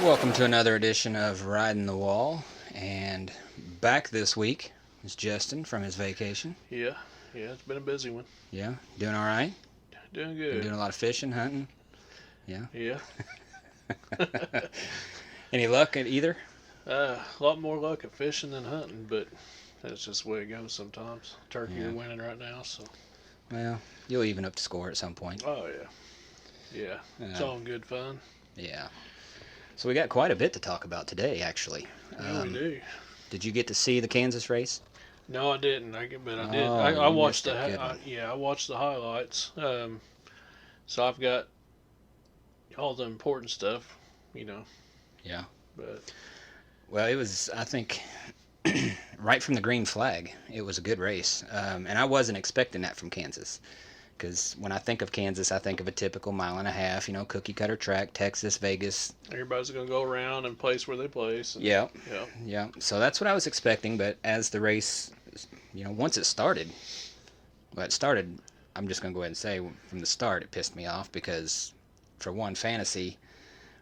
Welcome to another edition of Riding the Wall, and back this week is Justin from his vacation. Yeah, yeah, it's been a busy one. Yeah, doing all right? Doing Been good. doing a lot of fishing, hunting. Yeah. Yeah. Any luck at either? A lot more luck at fishing than hunting, but that's just the way it goes sometimes. Turkey Yeah. are winning right now, so. Well, you'll even up the score at some point. Oh yeah, yeah. It's Uh, all good fun. yeah. So we got quite a bit to talk about today, actually. Yeah, we do. Did you get to see the Kansas race? No, I didn't. But I did. Oh, I you watched missed a good one. yeah, I watched the highlights. So I've got all the important stuff, you know. Yeah. But Well, it was, I think, right from the green flag, it was a good race. And I wasn't expecting that from Kansas. Because when I think of Kansas, I think of a typical mile and a half, cookie cutter track, Texas, Vegas. everybody's gonna go around and place where they place. And, Yeah, yeah. yeah. So that's what I was expecting. But as the race, once it started, I'm just going to go ahead and say from the start, it pissed me off because, for one, fantasy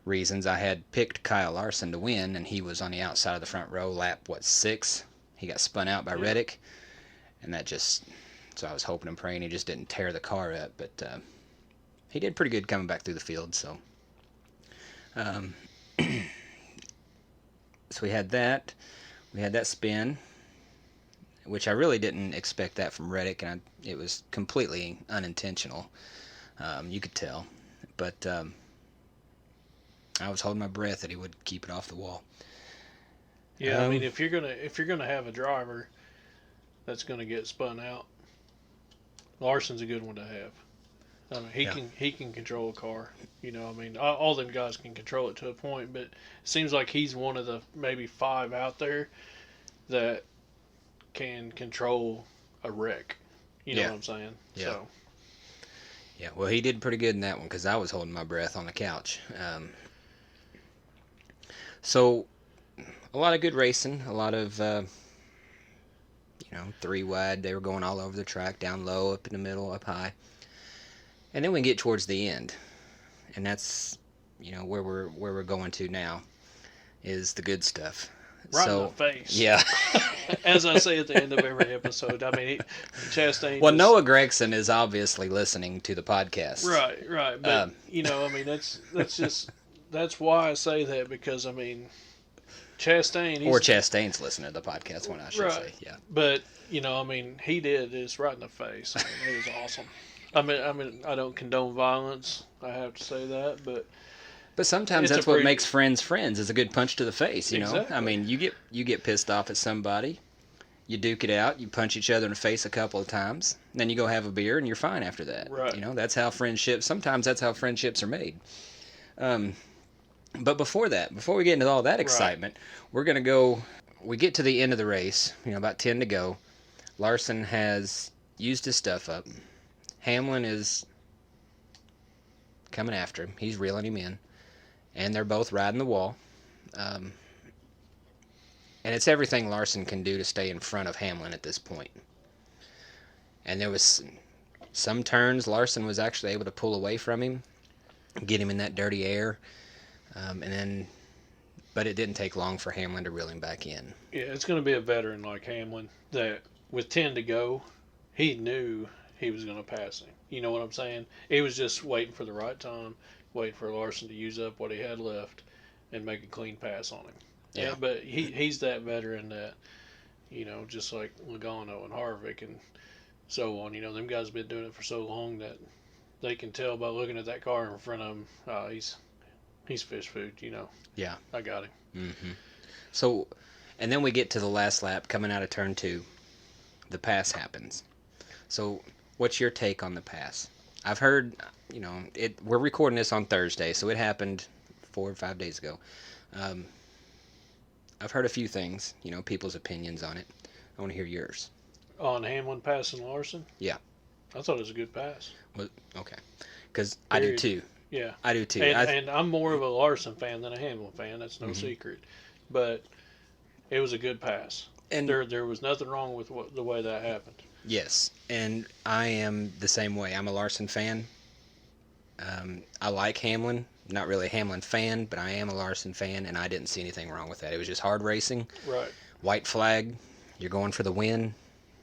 reasons, I had picked Kyle Larson to win, and he was on the outside of the front row, lap, 6? He got spun out by Yeah. Reddick, and that just. So I was hoping and praying he just didn't tear the car up, but he did pretty good coming back through the field. So, um, so we had that spin, which I really didn't expect that from Reddick, and it was completely unintentional. You could tell, but I was holding my breath that he would keep it off the wall. Yeah, I mean, if you're gonna have a driver that's gonna get spun out, Larson's a good one to have. I mean, Yeah. he can control a car. I mean, all them guys can control it to a point, but it seems like he's one of the maybe five out there that can control a wreck. You know Yeah. what I'm saying? Yeah. So Yeah, well, he did pretty good in that one because I was holding my breath on the couch. So, a lot of good racing, a lot of, three wide. They were going all over the track, down low, up in the middle, up high. And then we get towards the end, and that's, where we're going to now, is the good stuff. right in So, the face. yeah. As I say at the end of every episode. I mean, Chastain. Well, Noah Gragson is obviously listening to the podcast. Right. But I mean, that's why I say that because I mean, Chastain. Or Chastain's listening to the podcast one, I should say. Yeah. But I mean, he did this right in the face. I mean, it was awesome. I mean, I don't condone violence. I have to say that, but Sometimes it's that's what makes friends friends is a good punch to the face, Exactly. I mean, you get pissed off at somebody, you duke it out, you punch each other in the face a couple of times, and then you go have a beer and you're fine after that. Right. That's how sometimes that's how friendships are made. But before we get into all that excitement, we get to the end of the race, about 10 to go. Larson has used his stuff up. Hamlin is coming after him. He's reeling him in. And they're both riding the wall. And it's everything Larson can do to stay in front of Hamlin at this point. And there was some turns Larson was actually able to pull away from him, get him in that dirty air. But it didn't take long for Hamlin to reel him back in. yeah, it's going to be a veteran like Hamlin that with 10 to go, he knew he was going to pass him. You know what I'm saying? He was just waiting for the right time, waiting for Larson to use up what he had left and make a clean pass on him. Yeah. But he's that veteran that, just like Logano and Harvick and so on. Them guys have been doing it for so long that they can tell by looking at that car in front of him, he's fish food, Yeah. I got him. Mm-hmm. So, and then we get to the last lap coming out of turn 2. The pass happens. So, what's your take on the pass? I've heard, we're recording this on Thursday, so it happened 4 or 5 days ago. I've heard a few things, people's opinions on it. I want to hear yours. On Hamlin passing Larson? Yeah. I thought it was a good pass. Well, okay. Because I do too. Yeah. I do too. And I'm more of a Larson fan than a Hamlin fan. That's no secret. But it was a good pass. And there was nothing wrong with the way that happened. Yes, and I am the same way. I'm a Larson fan. I like Hamlin. not really a Hamlin fan, but I am a Larson fan, and I didn't see anything wrong with that. It was just hard racing, Right. white flag, you're going for the win,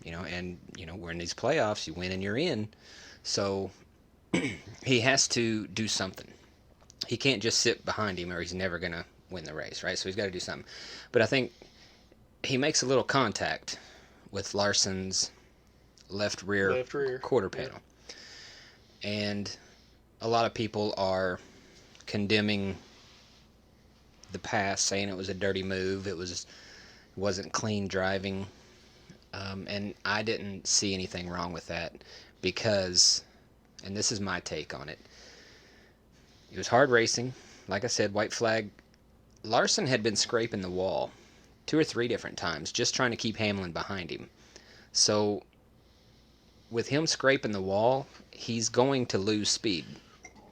and we're in these playoffs, you win and you're in. So he has to do something. He can't just sit behind him or he's never going to win the race, right? So he's got to do something. But I think he makes a little contact with Larson's left rear quarter panel. Yeah. And a lot of people are condemning the pass, saying it was a dirty move. Wasn't clean driving. And I didn't see anything wrong with that because, and this is my take on it, it was hard racing. Like I said, white flag. Larson had been scraping the wall 2 or 3 different times, just trying to keep Hamlin behind him. So with him scraping the wall, he's going to lose speed,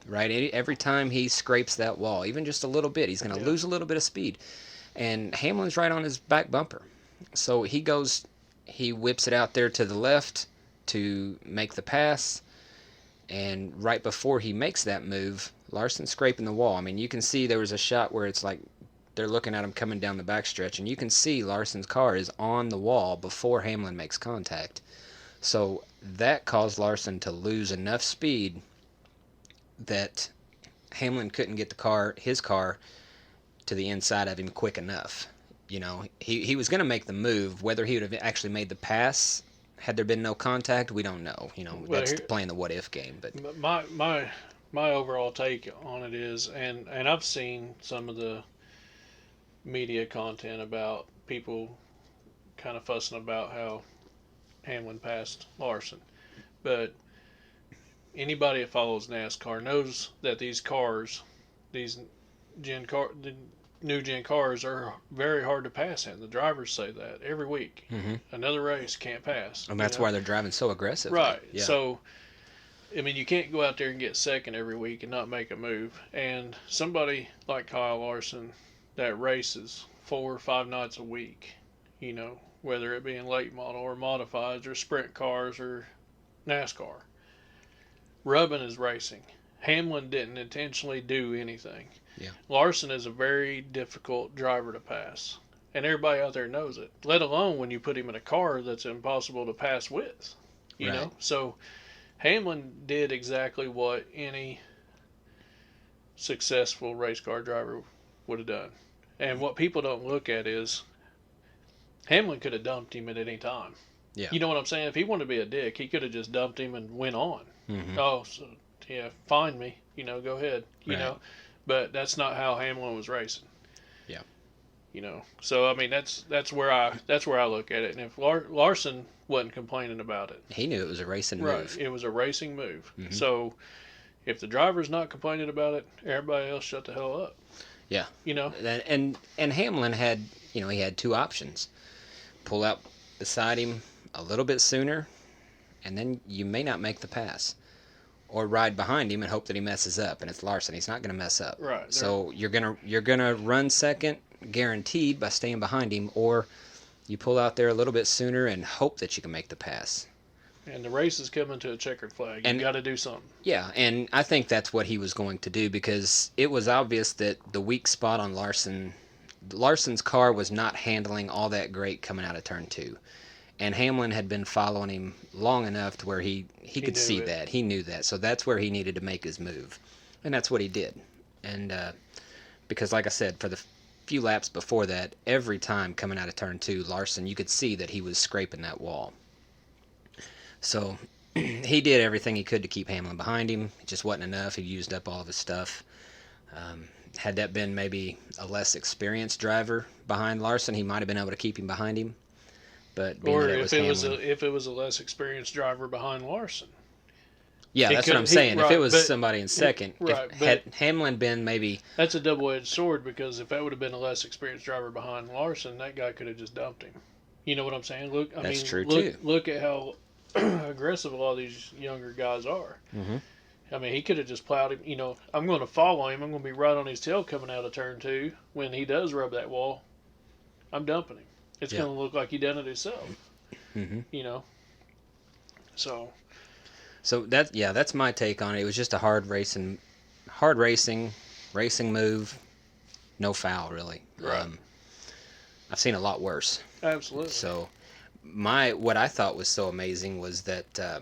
right? Every time he scrapes that wall, even just a little bit, he's going to lose a little bit of speed. And Hamlin's right on his back bumper. So he whips it out there to the left to make the pass. And right before he makes that move, Larson's scraping the wall. I mean, you can see there was a shot where it's like they're looking at him coming down the backstretch, and you can see Larson's car is on the wall before Hamlin makes contact. So that caused Larson to lose enough speed that Hamlin couldn't get his car to the inside of him quick enough. He was going to make the move. Whether he would have actually made the pass had there been no contact, we don't know. That's playing the what if game. But my overall take on it is, and I've seen some of the media content about people kind of fussing about how Hamlin passed Larson, but anybody that follows NASCAR knows that these new gen cars are very hard to pass in. The drivers say that every week. Mm-hmm. Another race can't pass. And that's why they're driving so aggressive. Right. Yeah. So, I mean, you can't go out there and get second every week and not make a move. And somebody like Kyle Larson that races 4 or 5 nights a week, whether it be in late model or modifieds or sprint cars or NASCAR, rubbing is racing. Hamlin didn't intentionally do anything. Yeah. Larson is a very difficult driver to pass, and everybody out there knows it. Let alone when you put him in a car that's impossible to pass with, you know. So Hamlin did exactly what any successful race car driver would have done. And what people don't look at is Hamlin could have dumped him at any time. Yeah. You know what I'm saying? If he wanted to be a dick, he could have just dumped him and went on. Mm-hmm. Oh, so, yeah, find me. Go ahead. You know. But that's not how Hamlin was racing. Yeah. So I mean that's where I look at it. And if Larson wasn't complaining about it, he knew it was a racing move. It was a racing move. Mm-hmm. So if the driver's not complaining about it, everybody else shut the hell up. Yeah. And Hamlin had he had 2 options: pull out beside him a little bit sooner, and then you may not make the pass. Or ride behind him and hope that he messes up, and it's Larson. He's not going to mess up. Right. So you're gonna run second, guaranteed, by staying behind him, or you pull out there a little bit sooner and hope that you can make the pass. And the race is coming to a checkered flag. You got to do something. Yeah, and I think that's what he was going to do because it was obvious that the weak spot on Larson's car was not handling all that great coming out of turn 2. And Hamlin had been following him long enough to where he could see that. He knew that. So that's where he needed to make his move. And that's what he did. And because, like I said, for the few laps before that, every time coming out of turn 2, Larson, you could see that he was scraping that wall. So he did everything he could to keep Hamlin behind him. It just wasn't enough. He used up all of his stuff. Had that been maybe a less experienced driver behind Larson, he might have been able to keep him behind him. But or if it was a less experienced driver behind Larson. Yeah, that's what I'm saying. If it was somebody in second, had Hamlin been maybe... That's a double-edged sword because if that would have been a less experienced driver behind Larson, that guy could have just dumped him. You know what I'm saying? That's true, too. Look at how aggressive a lot of these younger guys are. Mm-hmm. I mean, he could have just plowed him. I'm going to follow him. I'm going to be right on his tail coming out of turn 2. When he does rub that wall, I'm dumping him. It's going to look like he done it himself. Mm-hmm. So that's my take on it. It was just a hard racing, racing move, no foul really. Right. I've seen a lot worse. Absolutely. So what I thought was so amazing was that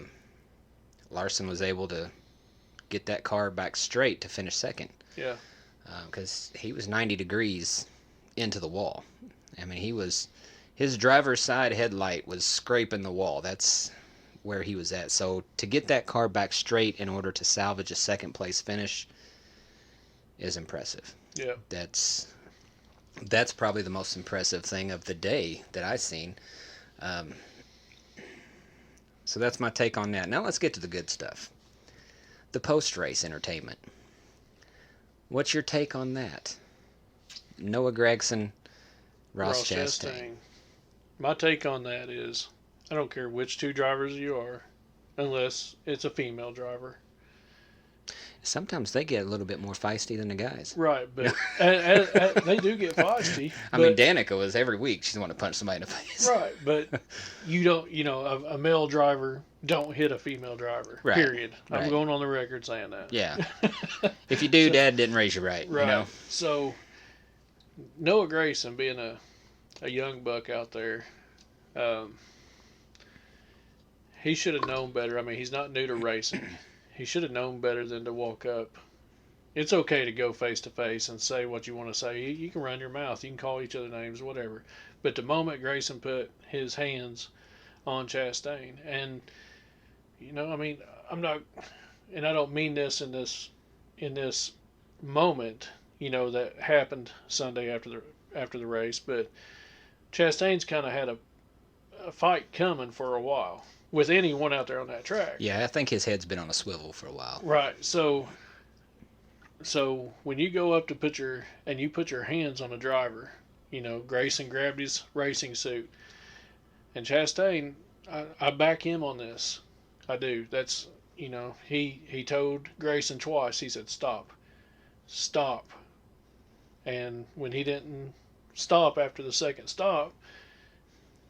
Larson was able to get that car back straight to finish second. Yeah. Because he was 90 degrees into the wall. I mean, his driver's side headlight was scraping the wall. That's where he was at. So to get that car back straight in order to salvage a second place finish is impressive. Yeah. That's probably the most impressive thing of the day that I've seen. So that's my take on that. Now let's get to the good stuff. The post-race entertainment. What's your take on that? Noah Gragson, Ross Chastain. My take on that is, I don't care which two drivers you are, unless it's a female driver. Sometimes they get a little bit more feisty than the guys. Right, but they do get feisty. I mean, Danica was every week she's the one to punch somebody in the face. Right, but you don't, a male driver don't hit a female driver. Right. Period. Right. I'm going on the record saying that. Yeah. If you do, Dad didn't raise you right. Right. You know? So Noah Gragson being a young buck out there, he should have known better. I mean, he's not new to racing. He should have known better than to walk up. It's okay to go face to face and say what you want to say. You can run your mouth. You can call each other names, whatever. But the moment Gragson put his hands on Chastain, and I mean, I'm not, and I don't mean this in this moment, that happened Sunday after the race, but Chastain's kind of had a fight coming for a while with anyone out there on that track. Yeah, I think his head's been on a swivel for a while. Right. So when you go up to put your hands on a driver, Gragson grabbed his racing suit, and Chastain, I back him on this. I do. That's he told Gragson twice. He said stop, and when he didn't stop after the second stop,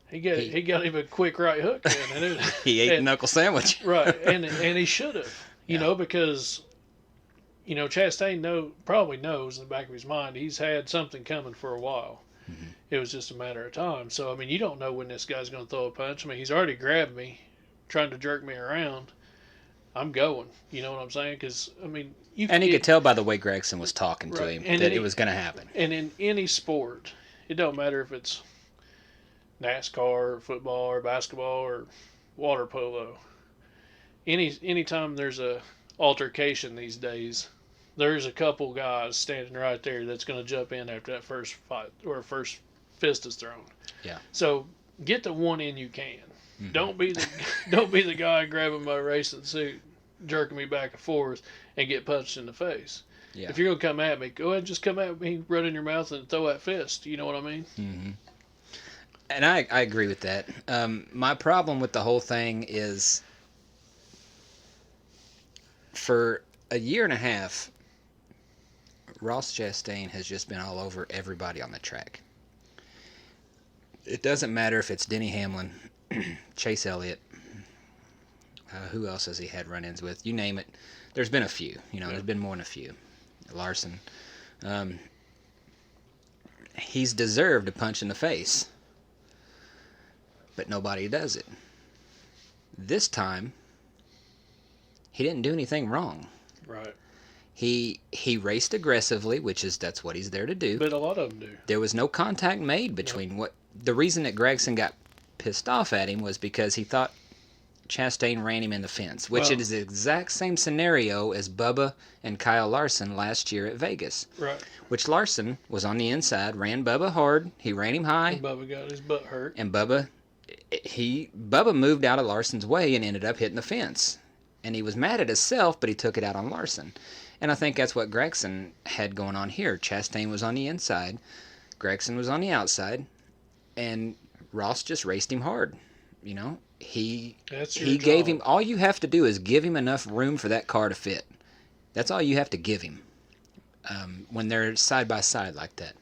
he got him a quick right hook in, and he ate a knuckle sandwich. Right, and he should have, because Chastain probably knows in the back of his mind he's had something coming for a while. Mm-hmm. It was just a matter of time. So I mean, you don't know when this guy's going to throw a punch. I mean, he's already grabbed me, trying to jerk me around. I'm going. You know what I'm saying? Because I mean, he could tell by the way Gragson was talking to him that it was going to happen. And in any sport, it don't matter if it's NASCAR, or football, or basketball, or water polo. Anytime there's a altercation these days, there's a couple guys standing right there that's going to jump in after that first fight or first fist is thrown. Yeah. So get the one in you can. Mm-hmm. Don't be the guy grabbing my racing suit, jerking me back and forth, and get punched in the face. Yeah. If you're gonna come at me, go ahead and just come at me, run in your mouth, and throw that fist. You know what I mean? Mm-hmm. And I agree with that. My problem with the whole thing is, for a year and a half, Ross Chastain has just been all over everybody on the track. It doesn't matter if it's Denny Hamlin, Chase Elliott, who else has he had run-ins with? You name it. There's been a few. There's been more than a few. Larson. He's deserved a punch in the face, but nobody does it. This time, he didn't do anything wrong. Right. He raced aggressively, that's what he's there to do. But a lot of them do. There was no contact made between the reason that Gragson got pissed off at him was because he thought Chastain ran him in the fence, which is the exact same scenario as Bubba and Kyle Larson last year at Vegas. Right. Which Larson was on the inside, ran Bubba hard, he ran him high. And Bubba got his butt hurt. And Bubba moved out of Larson's way and ended up hitting the fence. And he was mad at himself, but he took it out on Larson. And I think that's what Gragson had going on here. Chastain was on the inside, Gragson was on the outside, and Ross just raced him hard. He gave him, all you have to do is give him enough room for that car to fit. That's all you have to give him when they're side by side like that.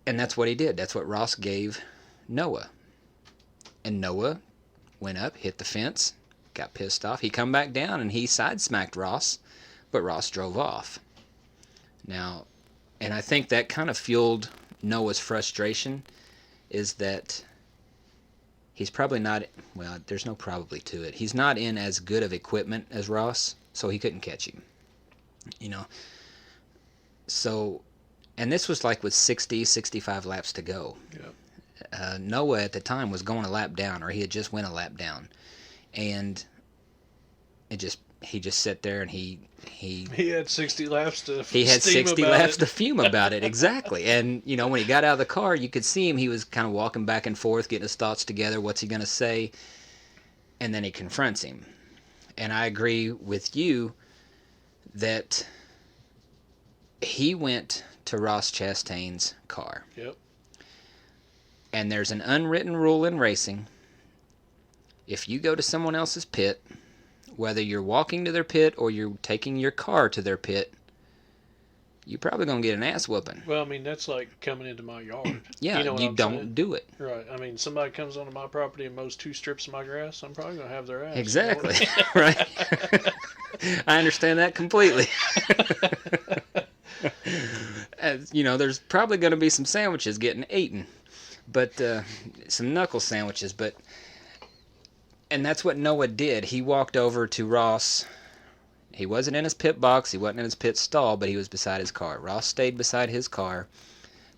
And that's what he did. That's what Ross gave Noah. And Noah went up, hit the fence, got pissed off. He come back down and he side smacked Ross, but Ross drove off. Now, and I think that kind of fueled Noah's frustration, is that he's probably not, well, there's no probably to it. He's not in as good of equipment as Ross, so he couldn't catch him. You know, so, and this was like with 60, 65 laps to go. Yeah. Noah at the time was going a lap down, or he had just went a lap down, and he just sat there and he had 60 laps to he had steam 60 about laps it. to fume about it. Exactly. And when he got out of the car, you could see him. He was kind of walking back and forth, getting his thoughts together. What's he going to say? And then he confronts him. And I agree with you that he went to Ross Chastain's car. Yep. And there's an unwritten rule in racing. If you go to someone else's pit, whether you're walking to their pit or you're taking your car to their pit, you're probably going to get an ass whooping. Well, I mean, that's like coming into my yard. Yeah, you know what you I'm don't saying? do it. Right. I mean, somebody comes onto my property and mows 2 strips of my grass, I'm probably going to have their ass. Exactly. Right. I understand that completely. As, there's probably going to be some sandwiches getting eaten, but some knuckle sandwiches. And that's what Noah did. He walked over to Ross. He wasn't in his pit box. He wasn't in his pit stall, but he was beside his car. Ross stayed beside his car.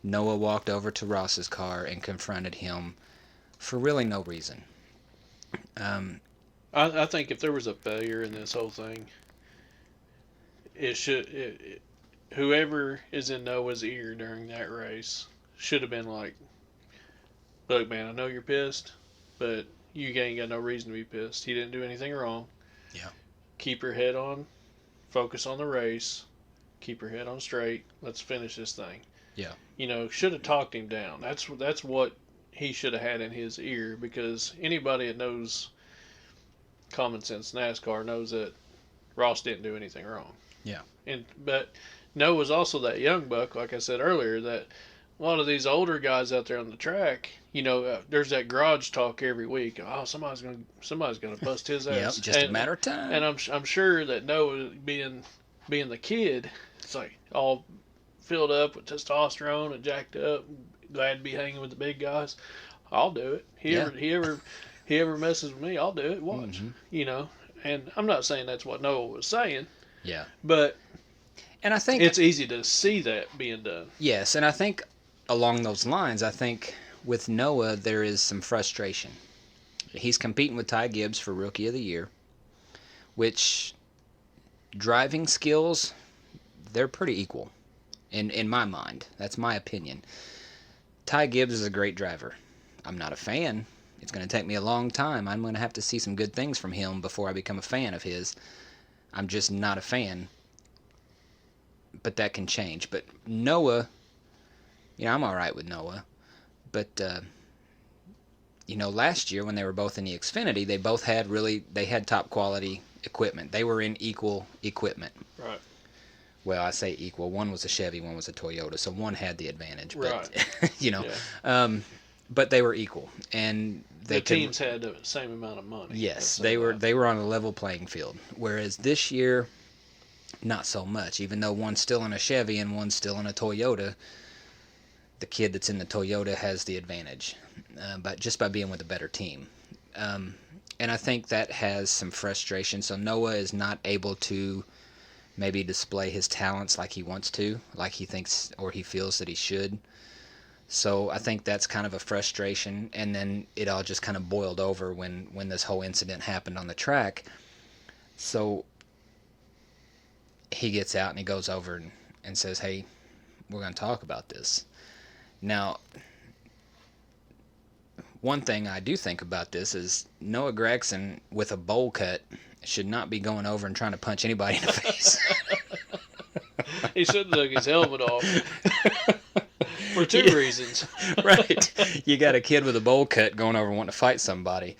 Noah walked over to Ross's car and confronted him for really no reason. I think if there was a failure in this whole thing, whoever is in Noah's ear during that race should have been like, look, man, I know you're pissed, but you ain't got no reason to be pissed. He didn't do anything wrong. Yeah. Keep your head on, focus on the race, keep your head on straight. Let's finish this thing. Yeah. Should have talked him down. That's what he should have had in his ear, because anybody that knows common sense NASCAR knows that Ross didn't do anything wrong. Yeah. But Noah's also that young buck, like I said earlier, that a lot of these older guys out there on the track, there's that garage talk every week. Oh, somebody's gonna bust his ass. Yep, just a matter of time. And I'm sure that Noah, being the kid, it's like all filled up with testosterone and jacked up, glad to be hanging with the big guys. I'll do it. He ever messes with me, I'll do it. Watch. Mm-hmm. And I'm not saying that's what Noah was saying. Yeah. But and I think it's easy to see that being done. Yes, and I think along those lines, I think with Noah there is some frustration. He's competing with Ty Gibbs for Rookie of the Year, which driving skills, they're pretty equal in my mind. That's my opinion. Ty Gibbs is a great driver. I'm not a fan. It's going to take me a long time. I'm going to have to see some good things from him before I become a fan of his. I'm just not a fan. But that can change. But Noah, I'm all right with Noah. But, last year when they were both in the Xfinity, they had top quality equipment. They were in equal equipment. Right. Well, I say equal. One was a Chevy, one was a Toyota, so one had the advantage. Right. But, Yeah. But they were equal, and the teams had the same amount of money. Yes, they were on a level playing field. Whereas this year, not so much. Even though one's still in a Chevy and one's still in a Toyota, the kid that's in the Toyota has the advantage, but just by being with a better team. And I think that has some frustration. So Noah is not able to maybe display his talents like he wants to, like he thinks or he feels that he should. So I think that's kind of a frustration, and then it all just kind of boiled over when this whole incident happened on the track. So he gets out and he goes over and says, hey, we're going to talk about this. Now, one thing I do think about this is Noah Gragson with a bowl cut should not be going over and trying to punch anybody in the face. He should have took his helmet off. For two reasons. Right. You got a kid with a bowl cut going over wanting to fight somebody,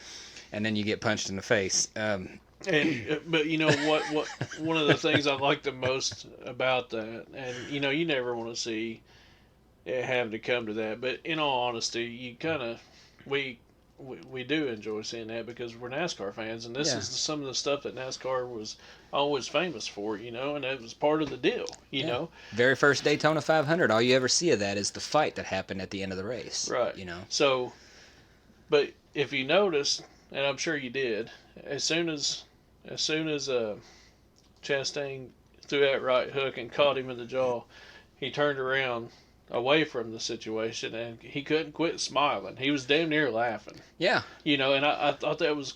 and then you get punched in the face. But you know what? One of the things I like the most about that, and you never want to see it have to come to that. But in all honesty, we we do enjoy seeing that because we're NASCAR fans, and this Yeah. is some of the stuff that NASCAR was always famous for, and that was part of the deal, Yeah. Very first Daytona 500, all you ever see of that is the fight that happened at the end of the race. Right. So, but if you notice, and I'm sure you did, as soon as Chastain threw that right hook and caught him in the jaw, he turned around away from the situation and he couldn't quit smiling. He was damn near laughing. Yeah. And I thought that was,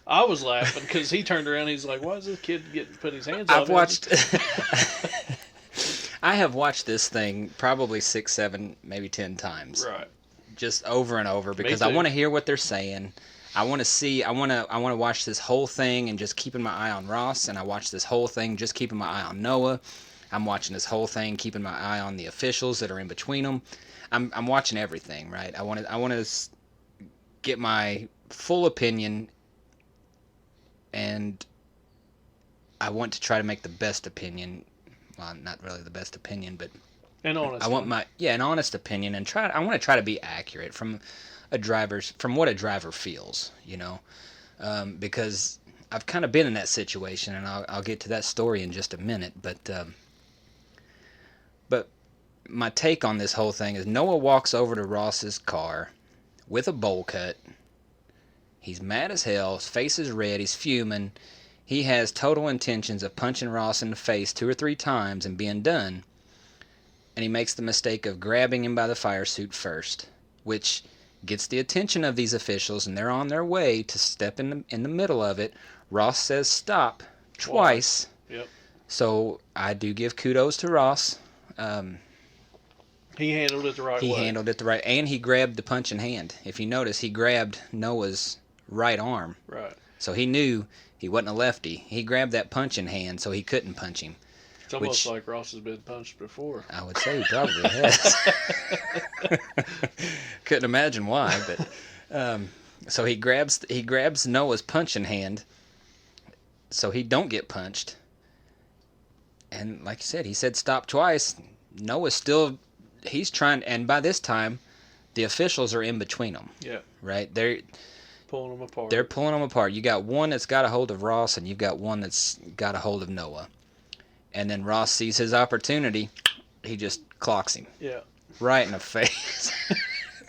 I was laughing because he turned around and he's like, why is this kid putting his hands on I've watched, I have watched this thing probably 6, 7, maybe 10 times. Right. Just over and over because I want to hear what they're saying. I want to see. I want to watch this whole thing and just keeping my eye on Ross. And I watch this whole thing just keeping my eye on Noah. I'm watching this whole thing keeping my eye on the officials that are in between them. I'm watching everything, right? I want to get my full opinion, and I want to try to make the best opinion. Well, not really the best opinion, but an honest. I want an honest opinion, and I want to try to be accurate from what a driver feels, because I've kind of been in that situation, and I'll get to that story in just a minute, but my take on this whole thing is Noah walks over to Ross's car with a bowl cut. He's mad as hell, his face is red, he's fuming. He has total intentions of punching Ross in the face 2 or 3 times and being done, and he makes the mistake of grabbing him by the fire suit first, which gets the attention of these officials, and they're on their way to step in the middle of it. Ross says stop twice. Yep. So I do give kudos to Ross. He handled it the right way. He handled it the right, and he grabbed the punching hand. If you notice, he grabbed Noah's right arm. Right. So he knew he wasn't a lefty. He grabbed that punching hand so he couldn't punch him. It's almost like Ross has been punched before. I would say he probably has. Couldn't imagine why, but so he grabs Noah's punching hand so he don't get punched. And like you said, he said stop twice. Noah's still, he's trying, and by this time, the officials are in between them. Yeah. Right? They're pulling them apart. They're pulling them apart. You got one that's got a hold of Ross, and you've got one that's got a hold of Noah. And then Ross sees his opportunity. He just clocks him. Yeah. Right in the face.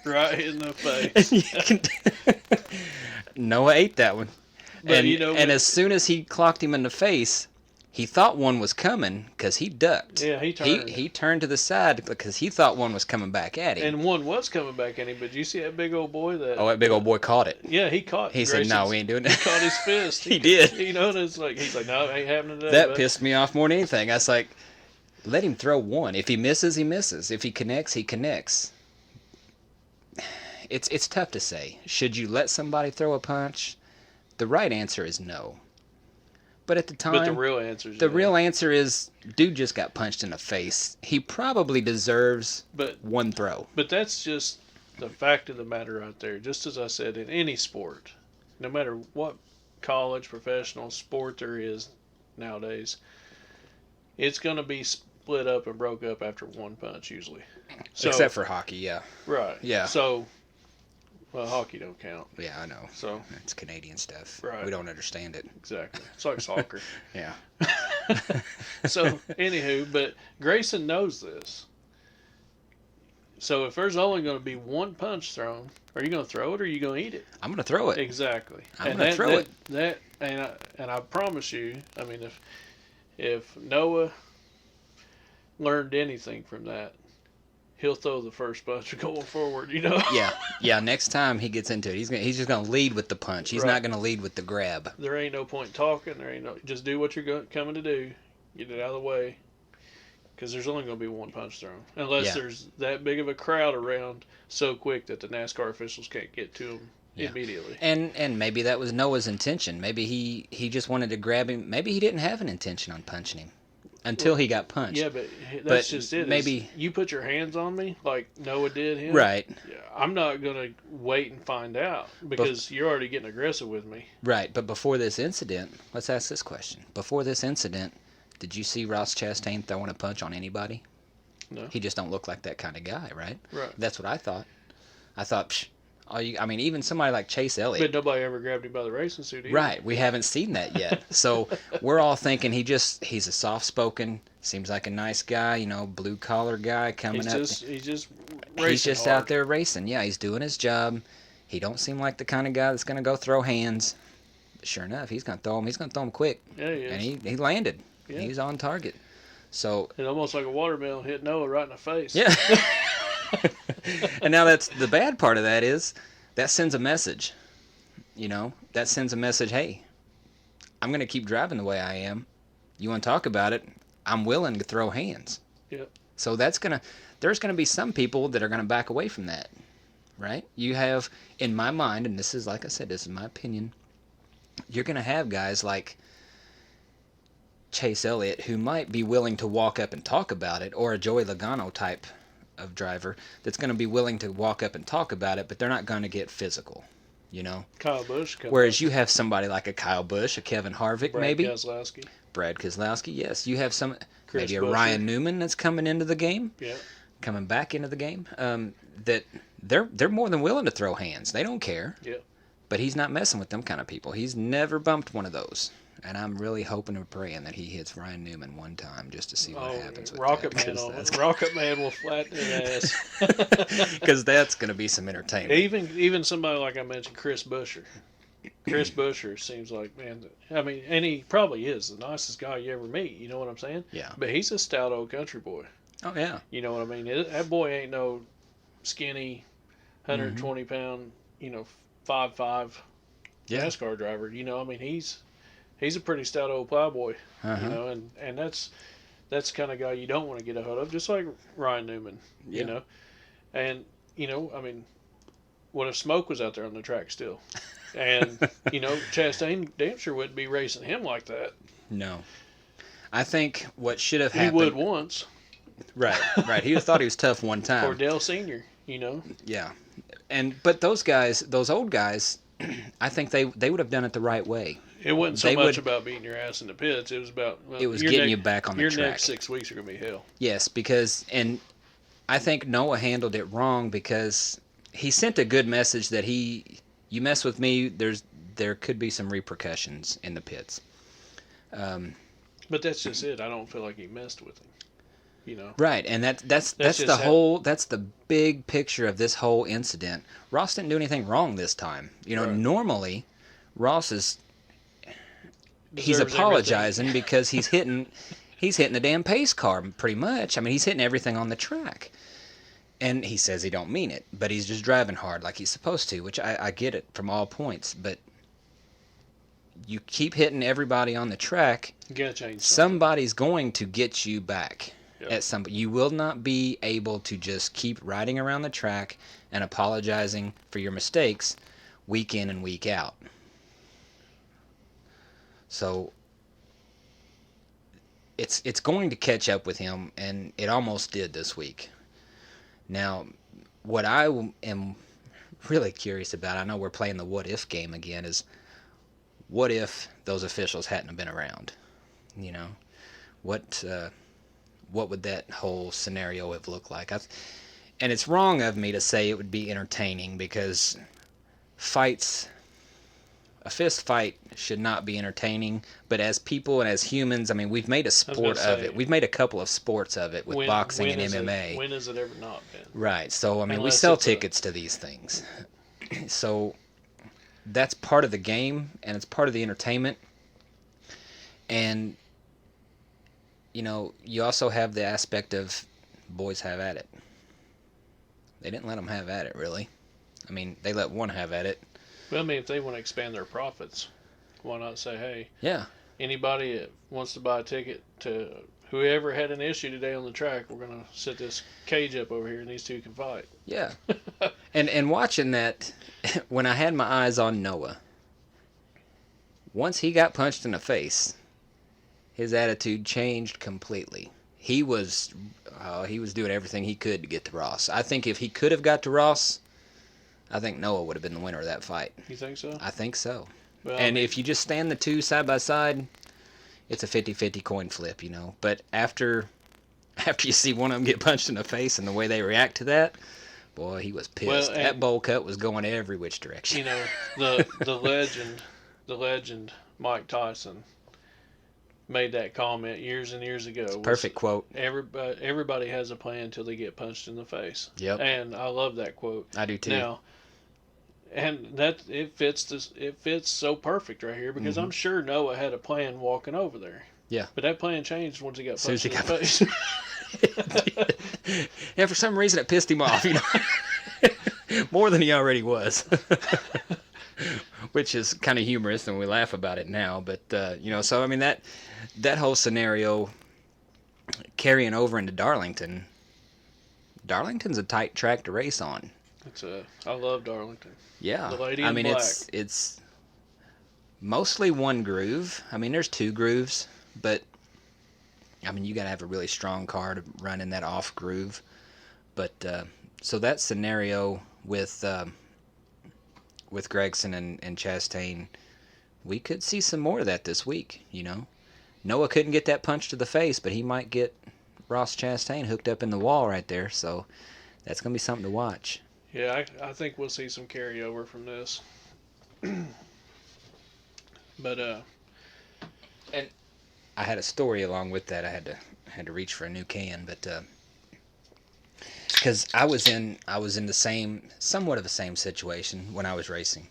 Right in the face. Noah ate that one. But and as soon as he clocked him in the face, he thought one was coming because he ducked. Yeah, he turned. He turned to the side because he thought one was coming back at him. And one was coming back at him, but you see that big old boy that... Oh, that big old boy caught it. Yeah, he caught He said, no, we ain't doing that. He caught his fist. He did. He's like, no, it ain't happening today. That pissed me off more than anything. I was like, let him throw one. If he misses, he misses. If he connects, he connects. It's tough to say. Should you let somebody throw a punch? The right answer is no. But at the time, But the real answer is dude just got punched in the face. He probably deserves one throw. But that's just the fact of the matter right there. Just as I said, in any sport, no matter what college, professional sport there is nowadays, it's going to be split up and broke up after one punch usually. Except for hockey, yeah. Right. Yeah. So, well, hockey don't count. Yeah, I know. So it's Canadian stuff. Right. We don't understand it. Exactly. It's like soccer. Yeah. So, anywho, but Gragson knows this. So if there's only going to be one punch thrown, are you going to throw it or are you going to eat it? I'm going to throw it. Exactly. I'm going to throw it. And I promise you, I mean, if Noah learned anything from that, he'll throw the first punch going forward, Yeah. Next time he gets into it, he's just gonna lead with the punch. He's not gonna lead with the grab. There ain't no point talking. Just do what you're coming to do. Get it out of the way, because there's only gonna be one punch thrown, unless there's that big of a crowd around so quick that the NASCAR officials can't get to him immediately. And maybe that was Noah's intention. Maybe he just wanted to grab him. Maybe he didn't have an intention on punching him. Until he got punched. Yeah, but that's just it. Maybe you put your hands on me like Noah did him. Right. I'm not going to wait and find out because you're already getting aggressive with me. Right, but before this incident, let's ask this question. Before this incident, did you see Ross Chastain throwing a punch on anybody? No. He just don't look like that kind of guy, right? Right. That's what I thought. I thought, Even somebody like Chase Elliott. But nobody ever grabbed him by the racing suit either. Right, we haven't seen that yet. So we're all thinking he's a soft-spoken, seems like a nice guy, blue-collar guy coming up. He's just racing He's just hard. out there racing. Yeah, he's doing his job. He don't seem like the kind of guy that's going to go throw hands. But sure enough, he's going to throw him. He's going to throw him quick. Yeah, he is. And he landed. Yeah. He's on target. So it's almost like a watermelon hit Noah right in the face. Yeah. And now that's the bad part of that is that sends a message. That sends a message, hey, I'm going to keep driving the way I am. You want to talk about it? I'm willing to throw hands. Yep. So there's going to be some people that are going to back away from that, right? You have, in my mind, and this is, like I said, this is my opinion, you're going to have guys like Chase Elliott who might be willing to walk up and talk about it, or a Joey Logano type of driver that's going to be willing to walk up and talk about it, but they're not going to get physical, Kyle Busch. Whereas you have somebody like a Kyle Busch, a Kevin Harvick, maybe. Brad Keselowski, yes. You have maybe a Buescher. Ryan Newman that's coming into the game, coming back into the game, that they're more than willing to throw hands. They don't care. Yeah. But he's not messing with them kind of people. He's never bumped one of those. And I'm really hoping and praying that he hits Ryan Newman one time just to see what happens with Rocket that. Man Rocket Man will flatten his ass. Because that's going to be some entertainment. Even somebody like I mentioned, Chris Buescher. Chris Buescher seems like, man, and he probably is the nicest guy you ever meet. You know what I'm saying? Yeah. But he's a stout old country boy. Oh, yeah. You know what I mean? That boy ain't no skinny, 120 pound, 5'5" NASCAR driver. He's a pretty stout old plowboy. And that's the kind of guy you don't want to get a hold of, just like Ryan Newman. And what if Smoke was out there on the track still? And Chastain damn sure wouldn't be racing him like that. No, I think what should have happened. He would once. Right. He thought he was tough one time. Or Dale Senior. Yeah, but those guys, those old guys, I think they would have done it the right way. It wasn't so much about beating your ass in the pits. It was about getting you back on the track. Your next 6 weeks are going to be hell. Yes, and I think Noah handled it wrong because he sent a good message that you mess with me, there could be some repercussions in the pits. But that's just it. I don't feel like he messed with him. Right, and that's the big picture of this whole incident. Ross didn't do anything wrong this time. Right. Normally Ross he's apologizing because he's hitting the damn pace car pretty much. He's hitting everything on the track. And he says he don't mean it, but he's just driving hard like he's supposed to, which I get it from all points. But you keep hitting everybody on the track, you gotta change somebody's going to get you back. Yep. You will not be able to just keep riding around the track and apologizing for your mistakes week in and week out. So it's going to catch up with him, and it almost did this week. Now, what I am really curious about, I know we're playing the what if game again, is what if those officials hadn't have been around? What would that whole scenario have looked like? And it's wrong of me to say it would be entertaining because a fist fight should not be entertaining, but as people and as humans, we've made a sport of it. We've made a couple of sports of it with boxing and MMA. When has it ever not been? Right. So, we sell tickets to these things. So, that's part of the game, and it's part of the entertainment. And, you also have the aspect of boys have at it. They didn't let them have at it, really. They let one have at it. Well, if they want to expand their profits, why not say, hey, yeah, anybody that wants to buy a ticket to whoever had an issue today on the track, we're going to set this cage up over here and these two can fight. Yeah. and watching that, when I had my eyes on Noah, once he got punched in the face, his attitude changed completely. He was doing everything he could to get to Ross. I think if he could have got to Ross, I think Noah would have been the winner of that fight. You think so? I think so. Well, and if you just stand the two side by side, it's a 50-50 coin flip, But after you see one of them get punched in the face and the way they react to that, Boy, he was Well, pissed. That and bowl cut was going every which direction. you know the legend Mike Tyson made that comment years and years It's ago. a Was perfect quote. everybody has a plan until they get punched in the face. Yep, And I love that quote. I do too. Now, and that it fits so perfect right here because Mm-hmm. I'm sure Noah had a plan walking over there. Yeah. But that plan changed once he got As soon as punched he in got the face. Yeah, for some reason it pissed him off, more than he already was. Which is kind of humorous, and we laugh about it now. But so I mean that whole scenario carrying over into Darlington. Darlington's a tight track to race on. I love Darlington. Yeah, The lady I in mean black. it's mostly one groove. I mean there's two grooves, but I mean you got to have a really strong car to run in that off groove. But so that scenario with Gragson and Chastain, we could see some more of that this week. Noah couldn't get that punch to the face, but he might get Ross Chastain hooked up in the wall right there. So that's gonna be something to watch. Yeah, I think we'll see some carryover from this. But And I had a story along with that. I had to reach for a new can, but because I was in the same, somewhat of the same situation when I was racing.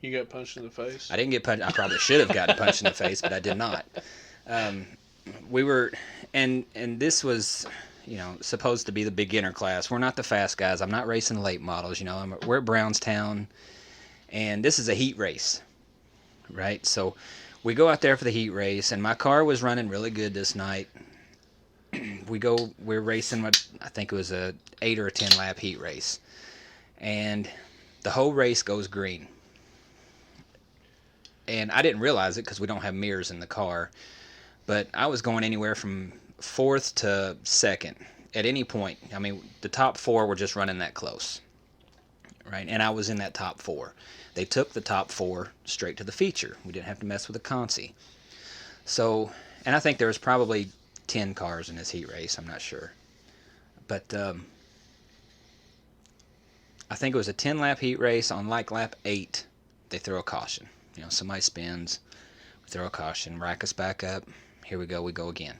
you got punched in the face. I didn't get punched. I probably should have gotten punched in the face, but I did not. We were, and this was, supposed to be the beginner class. We're not the fast guys. I'm not racing late models. We're at Brownstown, and this is a heat race, right? So we go out there for the heat race, and my car was running really good this night. We're racing I think it was a 8 or a 10 lap heat race, and the whole race goes green. And I didn't realize it because we don't have mirrors in the car, but I was going anywhere from 4th to 2nd at any point. I mean, the top 4 were just running that close, right? And I was in that top 4. They took the top 4 straight to the feature. We didn't have to mess with the consi. So, and I think there was probably 10 cars in this heat race. I'm not sure. But I think it was a 10-lap heat race. On like lap 8, they throw a caution. Somebody spins, we throw a caution, rack us back up. Here we go again.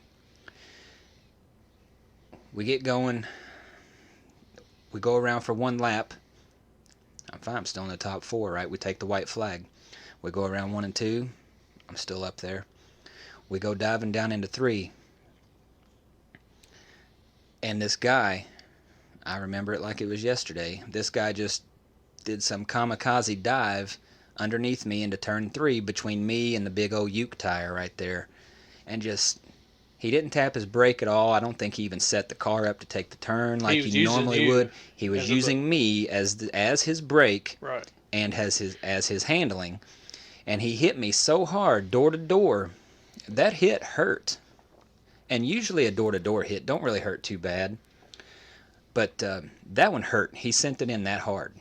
We get going. We go around for one lap. I'm fine. I'm still in the top 4, right? We take the white flag. We go around 1 and 2. I'm still up there. We go diving down into 3. And this guy, I remember it like it was yesterday, this guy just did some kamikaze dive underneath me into turn 3 between me and the big old Uke tire right there. And he didn't tap his brake at all. I don't think he even set the car up to take the turn like he normally would. He was using me as his brake, Right. and as his handling. And he hit me so hard, door to door, that hit hurt. And usually a door-to-door hit don't really hurt too bad. But that one hurt. He sent it in that hard.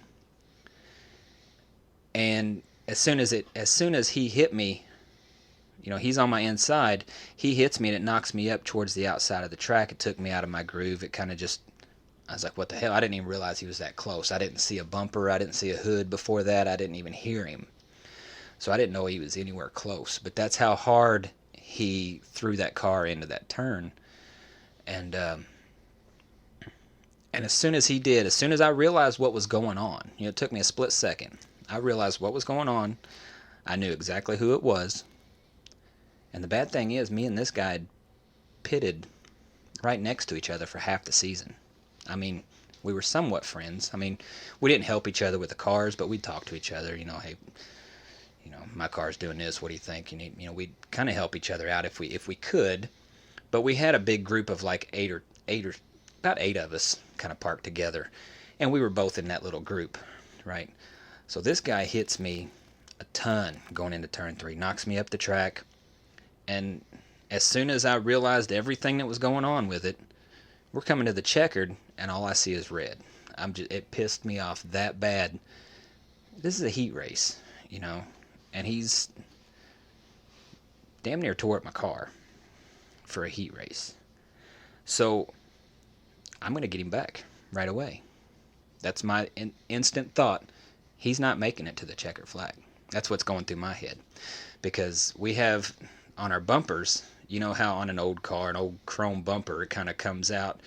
And as soon as he hit me, he's on my inside, he hits me and it knocks me up towards the outside of the track. It took me out of my groove. It kind of just, I was like, what the hell? I didn't even realize he was that close. I didn't see a bumper. I didn't see a hood before that. I didn't even hear him. So I didn't know he was anywhere close. But that's how hard he threw that car into that turn. And as soon as he did, as soon as I realized what was going on, it took me a split second. I realized what was going on. I knew exactly who it was. And the bad thing is, me and this guy had pitted right next to each other for half the season. I mean, we were somewhat friends. I mean, we didn't help each other with the cars, but we'd talk to each other. Hey, my car's doing this. What do you think? We'd kind of help each other out if we could. But we had a big group of like about 8 of us kind of parked together, and we were both in that little group, right? So this guy hits me a ton going into turn 3, knocks me up the track, and as soon as I realized everything that was going on with it, we're coming to the checkered, and all I see is red. It pissed me off that bad. This is a heat race, and he's damn near tore up my car for a heat race. So I'm going to get him back right away. That's my instant thought. He's not making it to the checkered flag. That's what's going through my head. Because we have on our bumpers, you know how on an old car, an old chrome bumper, it kind of comes out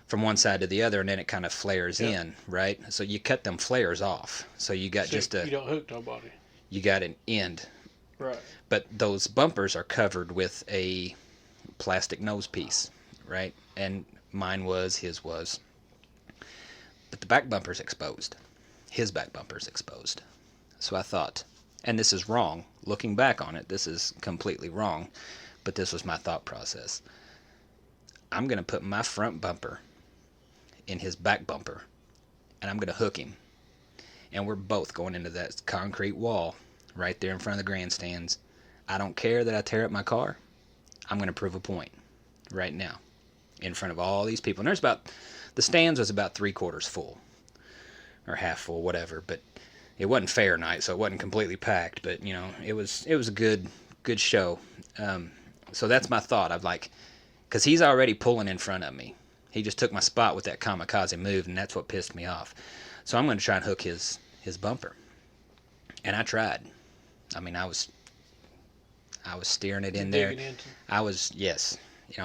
from one side to the other and then it kind of flares in, right? So you cut them flares off. So you got you don't hook nobody. You got an end. Right. But those bumpers are covered with a plastic nose piece, right? And mine was, his was. But the back bumper's exposed. His back bumper's exposed. So I thought, and this is wrong. Looking back on it, this is completely wrong. But this was my thought process. I'm going to put my front bumper in his back bumper, and I'm going to hook him. And we're both going into that concrete wall right there in front of the grandstands. I don't care that I tear up my car. I'm going to prove a point right now in front of all these people. And the stands was about 3/4 full or half full, whatever. But it wasn't fair night, so it wasn't completely packed. But it was a good show. So that's my thought. I've because he's already pulling in front of me. He just took my spot with that kamikaze move, and that's what pissed me off. So I'm going to try and hook his bumper. And I tried. I mean, I was steering it in there. I was, yes.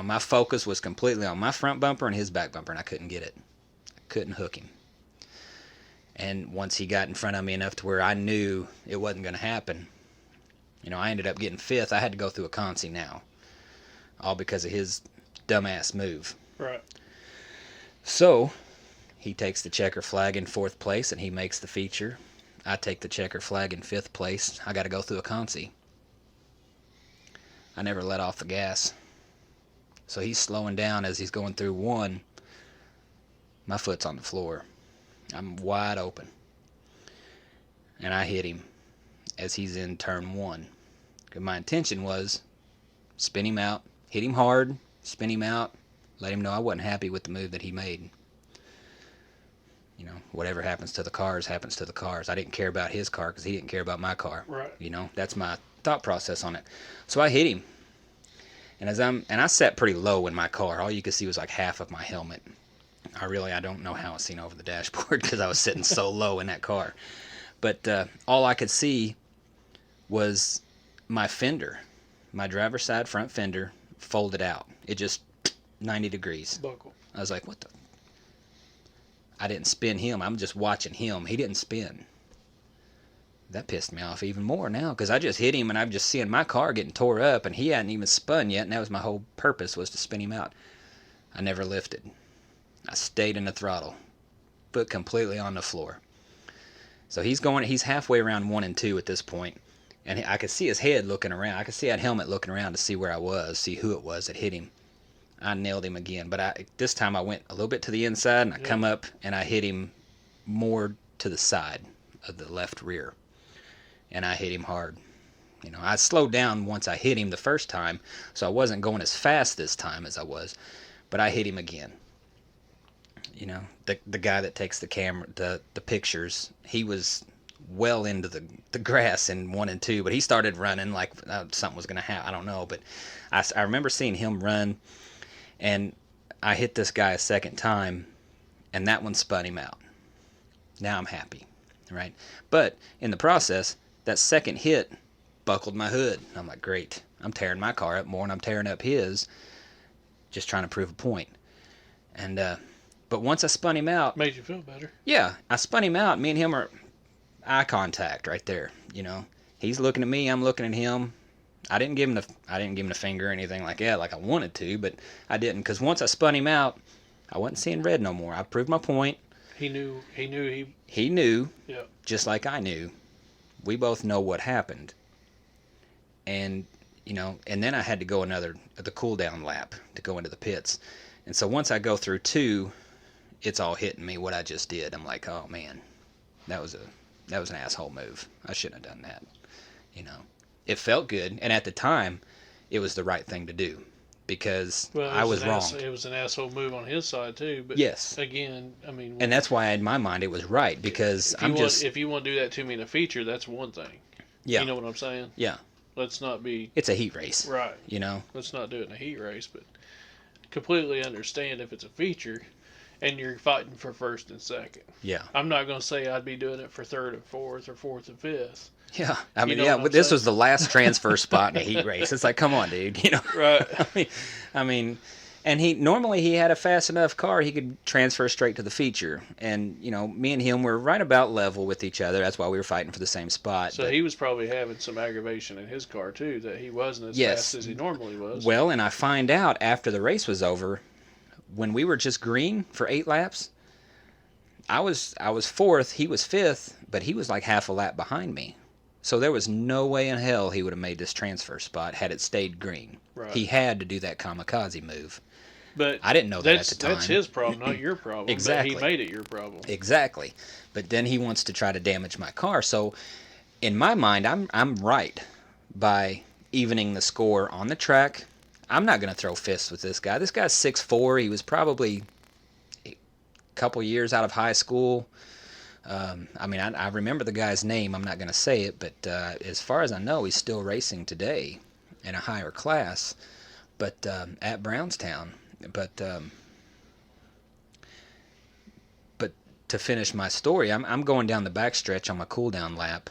My focus was completely on my front bumper and his back bumper, and I couldn't get it. I couldn't hook him. And once he got in front of me enough to where I knew it wasn't going to happen, I ended up getting fifth. I had to go through a consi now, all because of his dumbass move. Right. So he takes the checker flag in 4th place, and he makes the feature. I take the checker flag in 5th place. I got to go through a consi. I never let off the gas. So he's slowing down as he's going through 1. My foot's on the floor. I'm wide open. And I hit him as he's in turn 1. My intention was spin him out, hit him hard, spin him out, let him know I wasn't happy with the move that he made. Whatever happens to the cars happens to the cars. I didn't care about his car because he didn't care about my car. Right. That's my thought process on it. So I hit him. And I sat pretty low in my car. All you could see was like half of my helmet. I don't know how it's seen over the dashboard because I was sitting so low in that car. But all I could see was my fender, my driver's side front fender, folded out. It just 90 degrees. Buckle. I was like, what the? I didn't spin him. I'm just watching him. He didn't spin. That pissed me off even more now because I just hit him and I'm just seeing my car getting tore up and he hadn't even spun yet, and that was my whole purpose, was to spin him out. I never lifted. I stayed in the throttle, foot completely on the floor. So he's halfway around 1 and 2 at this point, and I could see his head looking around. I could see that helmet looking around to see where I was, see who it was that hit him. I nailed him again, but this time I went a little bit to the inside, and I come up and I hit him more to the side of the left rear, and I hit him hard. I slowed down once I hit him the first time, so I wasn't going as fast this time as I was, but I hit him again. The guy that takes the camera, the pictures, he was well into the grass in 1 and 2, but he started running like something was going to happen. I don't know, but I remember seeing him run, and I hit this guy a second time, and that one spun him out. Now I'm happy, right? But in the process, that second hit buckled my hood. I'm like, great. I'm tearing my car up more than I'm tearing up his, just trying to prove a point. And but once I spun him out, made you feel better. Yeah, I spun him out. Me and him are eye contact right there. He's looking at me. I'm looking at him. I didn't give him the finger or anything like that, like I wanted to, but I didn't, because once I spun him out, I wasn't seeing red no more. I proved my point. He knew. He knew. Yeah. Just like I knew. We both know what happened. And and then I had to go the cool down lap to go into the pits. And so once I go through 2, it's all hitting me what I just did. I'm like, oh man, that was an asshole move. I shouldn't have done that. It felt good, and at the time, it was the right thing to do because I was wrong. It was an asshole move on his side too. But yes, again, I mean, and that's why in my mind it was right, because if you want to do that to me in a feature, that's one thing. Yeah, you know what I'm saying? Yeah. Let's not be. It's a heat race, right? Let's not do it in a heat race, but completely understand if it's a feature. and you're fighting for first and second. Yeah. I'm not going to say I'd be doing it for third and fourth or fourth and fifth. Yeah. I mean, know yeah, what I'm this saying? was the last transfer spot in a heat race. It's like, come on, dude. Right. I mean, and normally he had a fast enough car he could transfer straight to the feature. And, me and him were right about level with each other. That's why we were fighting for the same spot. So he was probably having some aggravation in his car too, that he wasn't as fast as he normally was. Well, and I find out after the race was over, when we were just green for 8 laps, I was fourth, he was fifth, but he was like half a lap behind me. So there was no way in hell he would have made this transfer spot had it stayed green. Right. He had to do that kamikaze move. But I didn't know that at the time. That's his problem, not your problem. Exactly. But he made it your problem. Exactly. But then he wants to try to damage my car. So in my mind, I'm right by evening the score on the track. I'm not going to throw fists with this guy. This guy's 6'4". He was probably a couple years out of high school. I remember the guy's name. I'm not going to say it, but as far as I know, he's still racing today in a higher class, but at Brownstown. But to finish my story, I'm going down the backstretch on my cool down lap,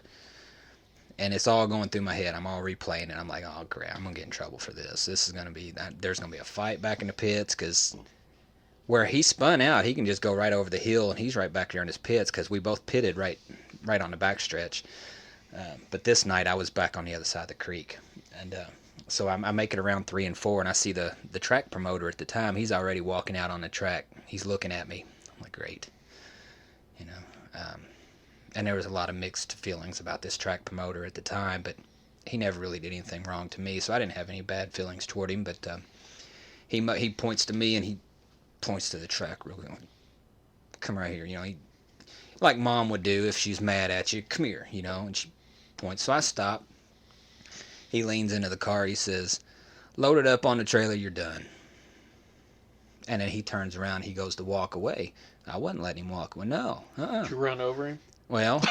and it's all going through my head. I'm all replaying it. I'm like, oh crap, I'm gonna get in trouble for this. This is gonna be there's gonna be a fight back in the pits, because where he spun out, he can just go right over the hill, and he's right back there in his pits, because we both pitted right on the backstretch. But this night I was back on the other side of the creek, and so I make it around 3 and 4, and I see the track promoter at the time. He's already walking out on the track. He's looking at me. I'm like, great. And there was a lot of mixed feelings about this track promoter at the time, but he never really did anything wrong to me, so I didn't have any bad feelings toward him. But he points to me, and he points to the track real quick. Come right here, he, like mom would do if she's mad at you. Come here, and she points. So I stop. He leans into the car. He says, load it up on the trailer, you're done. And then he turns around. He goes to walk away. I wasn't letting him walk away. No. Did you run over him? Well,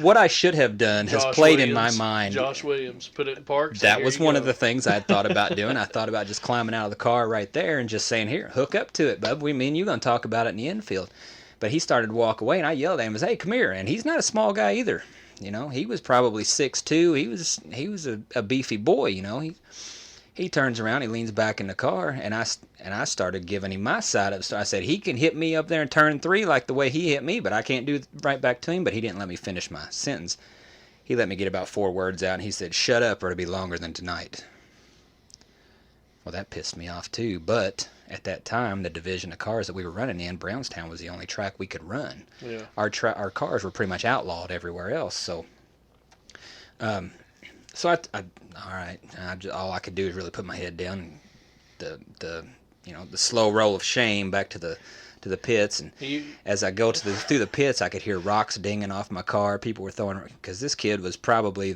what I should have done has played in my mind. Josh Williams put it in parks. That was one of the things I had thought about doing. I thought about just climbing out of the car right there and just saying, here, hook up to it, bub. Me and you going to talk about it in the infield. But he started to walk away, and I yelled at him, hey, come here. And he's not a small guy either. He was probably 6'2". He was a beefy boy, He turns around, he leans back in the car, and I started giving him my side of the story. I said, he can hit me up there in turn 3 like the way he hit me, but I can't do right back to him. But he didn't let me finish my sentence. He let me get about 4 words out, and he said, shut up or it'll be longer than tonight. Well, that pissed me off too, but at that time, the division of cars that we were running in, Brownstown was the only track we could run. Yeah. Our cars were pretty much outlawed everywhere else, so... So all right. All I could do is really put my head down, and the slow roll of shame back to the pits. And as I go through the pits, I could hear rocks dinging off my car. People were throwing, because this kid was probably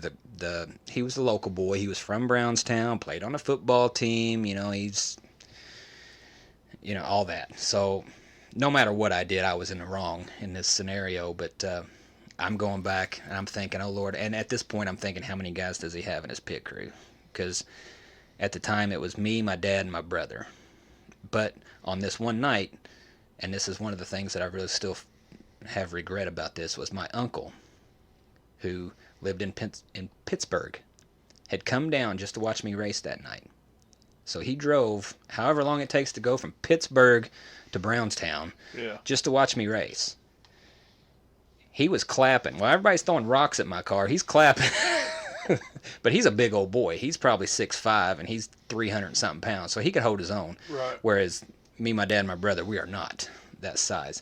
he was the local boy. He was from Brownstown, played on a football team. He's all that. So no matter what I did, I was in the wrong in this scenario. But I'm going back, and I'm thinking, oh, Lord. And at this point, I'm thinking, how many guys does he have in his pit crew? Because at the time, it was me, my dad, and my brother. But on this one night, and this is one of the things that I really still have regret about this, was my uncle, who lived in Pittsburgh, had come down just to watch me race that night. So he drove however long it takes to go from Pittsburgh to Brownstown just to watch me race. He was clapping. Well, everybody's throwing rocks at my car. He's clapping. But he's a big old boy. He's probably 6'5", and he's 300-something pounds, so he could hold his own. Right. Whereas me, my dad, and my brother, we are not that size.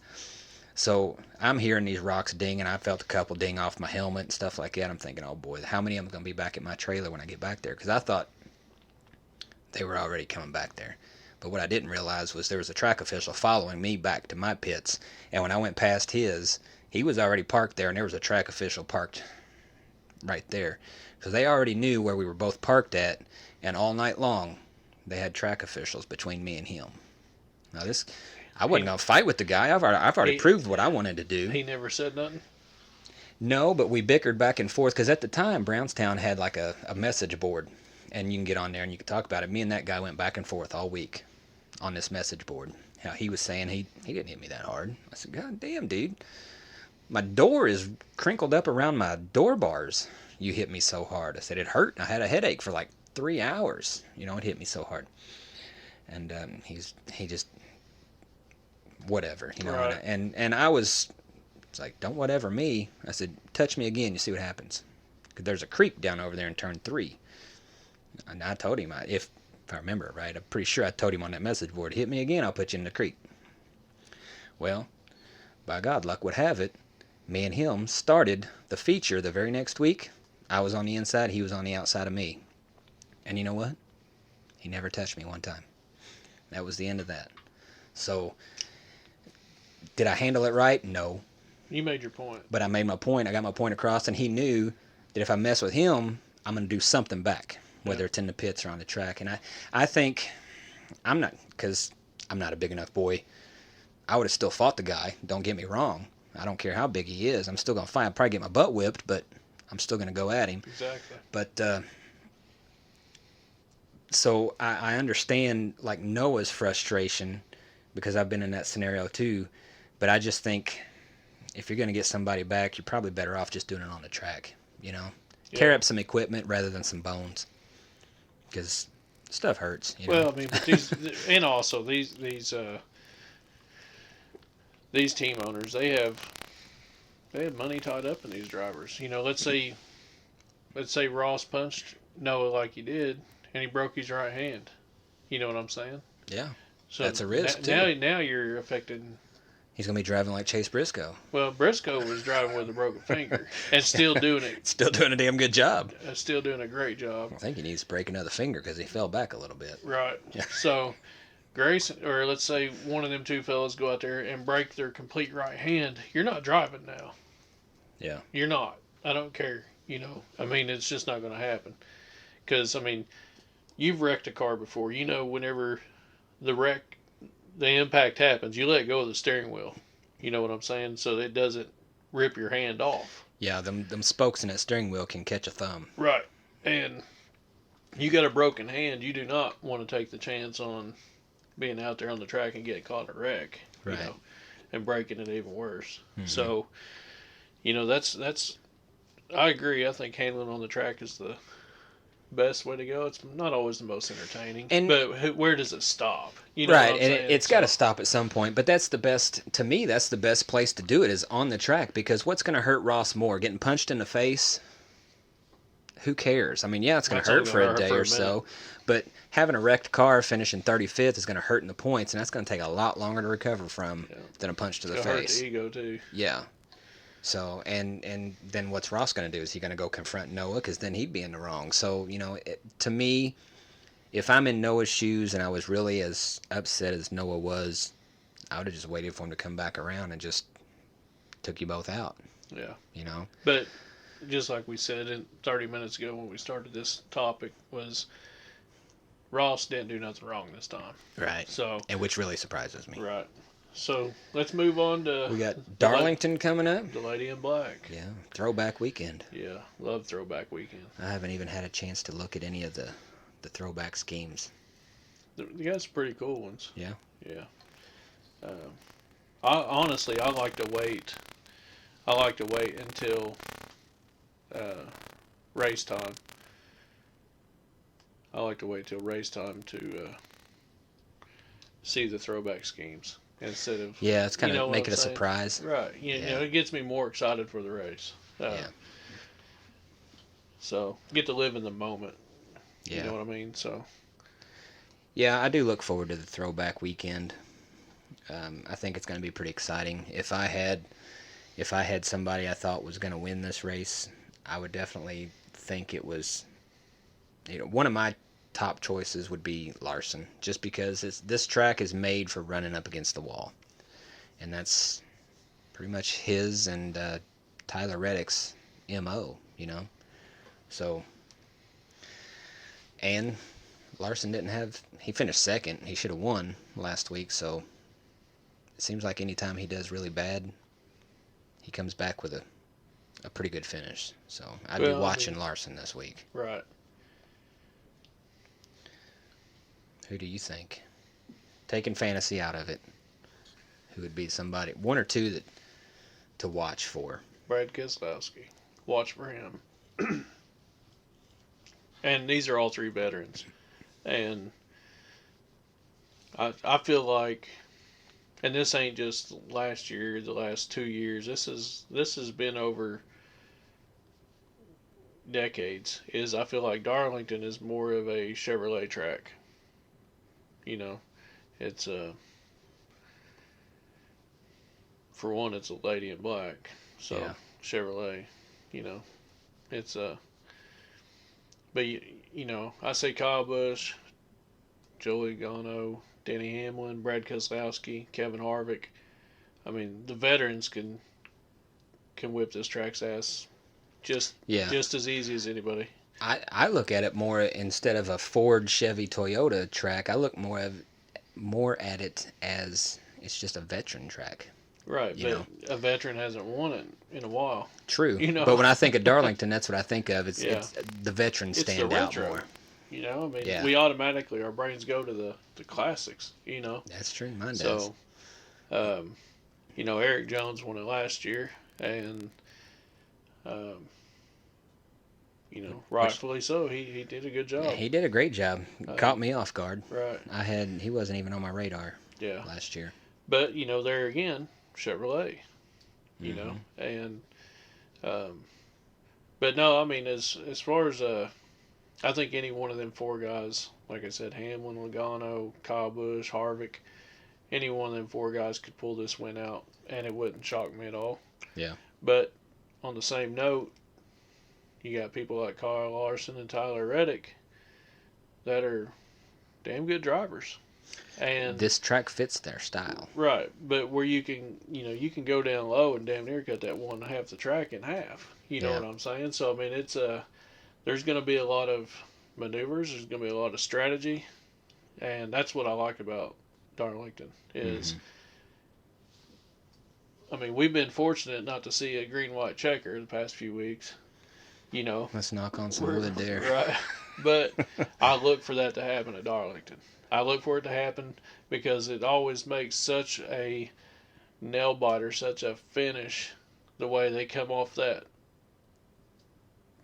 So I'm hearing these rocks ding, and I felt a couple ding off my helmet and stuff like that. I'm thinking, oh, boy, how many of them are going to be back at my trailer when I get back there? Because I thought they were already coming back there. But what I didn't realize was there was a track official following me back to my pits, and when I went past his... he was already parked there, and there was a track official parked right there. So they already knew where we were both parked at, and all night long, they had track officials between me and him. Now I wasn't going to fight with the guy. I've already proved what I wanted to do. He never said nothing? No, but we bickered back and forth, because at the time, Brownstown had like a message board, and you can get on there and you can talk about it. Me and that guy went back and forth all week. on this message board. How he was saying he didn't hit me that hard. I said, God damn, dude. My door is crinkled up around my door bars. You hit me so hard. I said, it hurt. I had a headache for like 3 hours. It hit me so hard. And he just, whatever, Right. And I was, it's like, don't whatever me. I said, touch me again, you see what happens. 'Cause there's a creek down over there in turn 3. And I told him, if I remember right, I'm pretty sure I told him on that message board, hit me again, I'll put you in the creek. Well, by God, luck would have it, me and him started the feature the very next week. I was on the inside, he was on the outside of me. And you know what? He never touched me one time. That was the end of that. So, did I handle it right? No. You made your point. But I made my point. I got my point across, and he knew that if I mess with him, I'm going to do something back, whether it's in the pits or on the track. And I think because I'm not a big enough boy, I would have still fought the guy. Don't get me wrong. I don't care how big he is. I'm still going to fight. I'll probably get my butt whipped, but I'm still going to go at him. Exactly. But, so I understand, like, Noah's frustration, because I've been in that scenario too. But I just think if you're going to get somebody back, you're probably better off just doing it on the track, Yeah. Tear up some equipment rather than some bones, because stuff hurts. Well, I mean, but these and also these team owners, they have money tied up in these drivers. Let's say Ross punched Noah like he did, and he broke his right hand. You know what I'm saying? Yeah. So that's a risk too. Now you're affected. He's gonna be driving like Chase Briscoe. Well, Briscoe was driving with a broken finger and still doing it. Still doing a damn good job. Still doing a great job. I think he needs to break another finger because he fell back a little bit. Right. Yeah. So, Gragson, or let's say one of them two fellas go out there and break their complete right hand. You're not driving now. Yeah. You're not. I don't care. I mean, it's just not going to happen. Because, I mean, you've wrecked a car before. Whenever the impact happens, you let go of the steering wheel. You know what I'm saying? So it doesn't rip your hand off. Yeah, them spokes in that steering wheel can catch a thumb. Right. And you got a broken hand, you do not want to take the chance on being out there on the track and getting caught in a wreck. Right. And breaking it even worse. Mm-hmm. So, that's I agree. I think handling on the track is the best way to go. It's not always the most entertaining, but where does it stop? Right, and it's got to stop at some point. But that's the best, to me, that's the best place to do it is on the track, because what's going to hurt Ross more? Getting punched in the face? Who cares? I mean, yeah, it's going to hurt for a day or so, but having a wrecked car finishing 35th is going to hurt in the points, and that's going to take a lot longer to recover from than a punch to the face. Hurt the ego too. Yeah. So, and then what's Ross going to do? Is he going to go confront Noah? Because then he'd be in the wrong. So, to me, if I'm in Noah's shoes and I was really as upset as Noah was, I would have just waited for him to come back around and just took you both out. Yeah. But just like we said 30 minutes ago when we started this topic, was Ross didn't do nothing wrong this time. Right. So, and which really surprises me. Right. So let's move on to. We got Darlington coming up. The Lady in Black. Yeah, Throwback Weekend. Yeah, love Throwback Weekend. I haven't even had a chance to look at any of the throwback schemes. You got some pretty cool ones. Yeah. Yeah. I like to wait. I like to wait until race time. I like to wait till race time to see the throwback schemes. Instead of it's kind of make it a surprise, right? It gets me more excited for the race. So get to live in the moment. You know what I mean? So yeah, I do look forward to the Throwback Weekend. I think it's going to be pretty exciting. If I had somebody I thought was going to win this race, I would definitely think it was. One of my top choices would be Larson, just because this track is made for running up against the wall, and that's pretty much his and Tyler Reddick's MO, So, and Larson he finished second. He should have won last week, so it seems like anytime he does really bad, he comes back with a pretty good finish. So I'd be watching Larson this week. Right. Who do you think taking fantasy out of it, who would be somebody, one or two that to watch for? Brad Keselowski. Watch for him. And these are all three veterans. And I feel like, and this ain't just last year, the last 2 years. This has been over decades. I feel like Darlington is more of a Chevrolet track. You know, it's for one, it's a lady in black, so Yeah. Chevrolet. You know, it's but I say Kyle Busch, Joey Logano, Danny Hamlin, Brad Keselowski, Kevin Harvick. I mean, the veterans can whip this track's ass just as easy as anybody. I look at it more instead of a Ford, Chevy, Toyota track. I look more at it as it's just a veteran track. Right, but a veteran hasn't won it in a while. True. But when I think of Darlington, that's what I think of. It's the veterans stand out more. I mean, we automatically, our brains go to the classics, That's true. Mine does. So, Eric Jones won it last year, and, rightfully so. He did a good job. Yeah, he did a great job. Caught me off guard. Right. He wasn't even on my radar last year. But, there again, Chevrolet, and, but no, I mean, as far as, I think any one of them four guys, like I said, Hamlin, Logano, Kyle Busch, Harvick, any one of them four guys could pull this win out, and it wouldn't shock me at all. Yeah. But on the same note, you got people like Kyle Larson and Tyler Reddick that are damn good drivers. And this track fits their style. Right, but where you can go down low and damn near cut that one half the track in half. You know what I'm saying? So I mean, it's there's going to be a lot of maneuvers. There's going to be a lot of strategy, and that's what I like about Darlington. I mean, we've been fortunate not to see a green-white checker the past few weeks. Let's knock on some wood there. Right, but I look for that to happen at Darlington. I look for it to happen because it always makes such a nail biter, such a finish, the way they come off that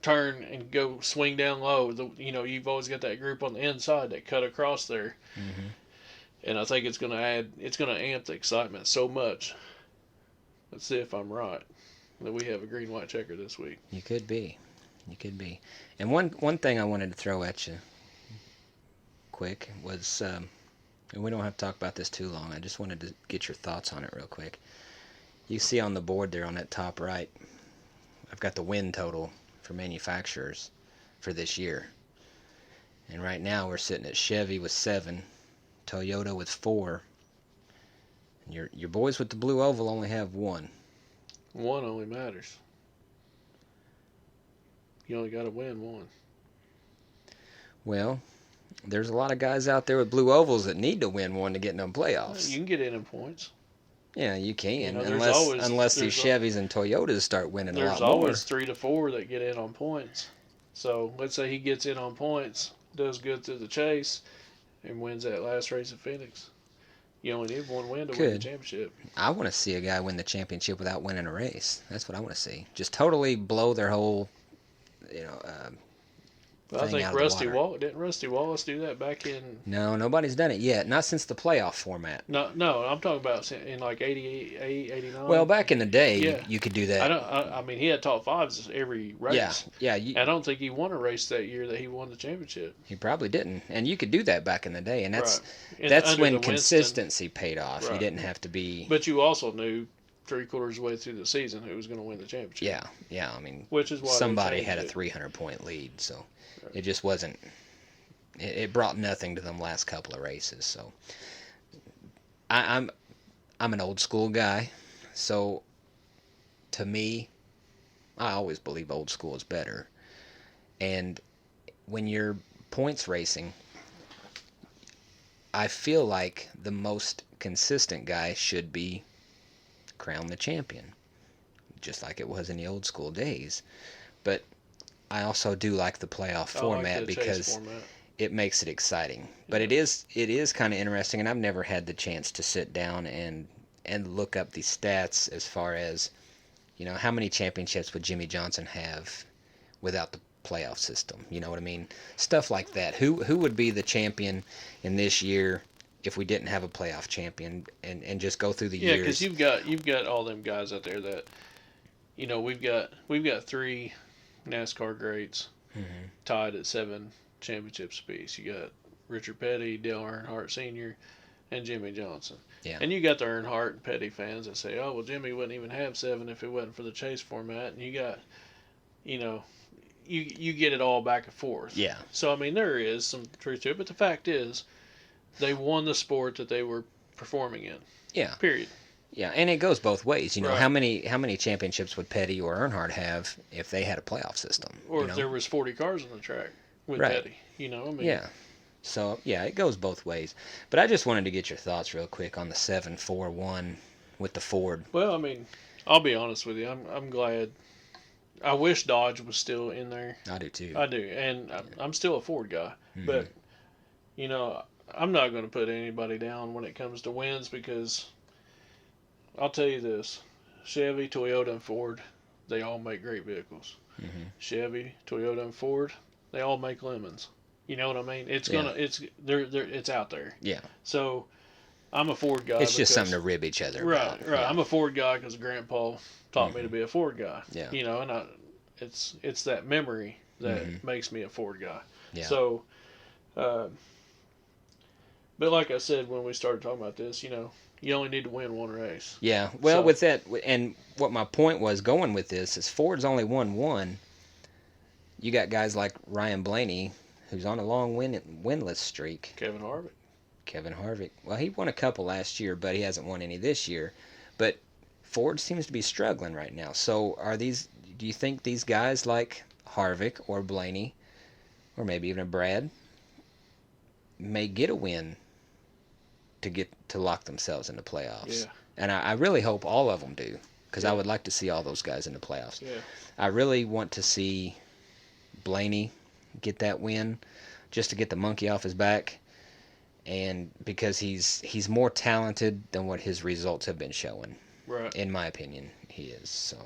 turn and go swing down low. You've always got that group on the inside that cut across there, and I think it's going to amp the excitement so much. Let's see if I'm right that we have a green-white checker this week. You could be, and one thing I wanted to throw at you quick was, and we don't have to talk about this too long. I just wanted to get your thoughts on it real quick. You see on the board there on that top right, I've got the win total for manufacturers for this year. And right now we're sitting at Chevy with 7, Toyota with 4, and your boys with the blue oval only have 1. One only matters. You only got to win one. Well, there's a lot of guys out there with blue ovals that need to win one to get in them playoffs. You can get in points. Yeah, you can, unless these Chevys and Toyotas start winning a lot more. There's always 3 to 4 that get in on points. So let's say he gets in on points, does good through the chase, and wins that last race at Phoenix. You only need one win to win the championship. I want to see a guy win the championship without winning a race. That's what I want to see. Just totally blow their whole, I think didn't Rusty Wallace do that back in? No, nobody's done it yet. Not since the playoff format. No, I'm talking about in like 88, 89. Well, back in the day, you could do that. I mean, he had top 5s every race. Yeah. I don't think he won a race that year that he won the championship. He probably didn't, and you could do that back in the day, and that's when consistency paid off. Right. You didn't have to be. But you also knew 3/4 of the way through the season who was going to win the championship. Yeah. I mean, which is why somebody had a 300-point lead, so. It just wasn't. It brought nothing to them last couple of races. So, I'm an old school guy. So, to me, I always believe old school is better. And when you're points racing, I feel like the most consistent guy should be crowned the champion, just like it was in the old school days. But I also do like the playoff format because it makes it exciting. But it is kind of interesting, and I've never had the chance to sit down and look up the stats as far as, how many championships would Jimmy Johnson have without the playoff system? You know what I mean? Stuff like that. Who would be the champion in this year if we didn't have a playoff champion, and just go through the Yeah, years? because you've got all them guys out there that, we've got 3 NASCAR greats tied at 7 championships apiece. You got Richard Petty, Dale Earnhardt Sr., and Jimmy Johnson. Yeah. And you got the Earnhardt and Petty fans that say, oh, well, Jimmy wouldn't even have 7 if it wasn't for the chase format. And you got, you get it all back and forth. Yeah. So, I mean, there is some truth to it. But the fact is, they won the sport that they were performing in. Yeah. Period. Yeah, and it goes both ways. Right. How many championships would Petty or Earnhardt have if they had a playoff system? Or if there was 40 cars on the track with Petty. Yeah. So, yeah, it goes both ways. But I just wanted to get your thoughts real quick on the 7-4-1 with the Ford. Well, I mean, I'll be honest with you. I'm glad. I wish Dodge was still in there. I do, too. I do. And I'm still a Ford guy. Mm-hmm. But, I'm not going to put anybody down when it comes to wins because I'll tell you this. Chevy, Toyota, and Ford, they all make great vehicles. Mm-hmm. Chevy, Toyota, and Ford, they all make lemons. You know what I mean? It's it's out there. Yeah. So I'm a Ford guy. It's just something to rib each other about. Right. Yeah. I'm a Ford guy because Grandpa taught me to be a Ford guy. Yeah. And it's that memory that makes me a Ford guy. Yeah. So, but like I said when we started talking about this, you only need to win one race. Yeah. Well, with that, and what my point was going with this is Ford's only won one. You got guys like Ryan Blaney, who's on a long winless streak. Kevin Harvick. Well, he won a couple last year, but he hasn't won any this year. But Ford seems to be struggling right now. So do you think these guys like Harvick or Blaney, or maybe even a Brad, may get a win to lock themselves into playoffs? Yeah. And I really hope all of them do, because I would like to see all those guys in the playoffs. Yeah. I really want to see Blaney get that win, just to get the monkey off his back, and because he's more talented than what his results have been showing. Right. In my opinion, he is. So,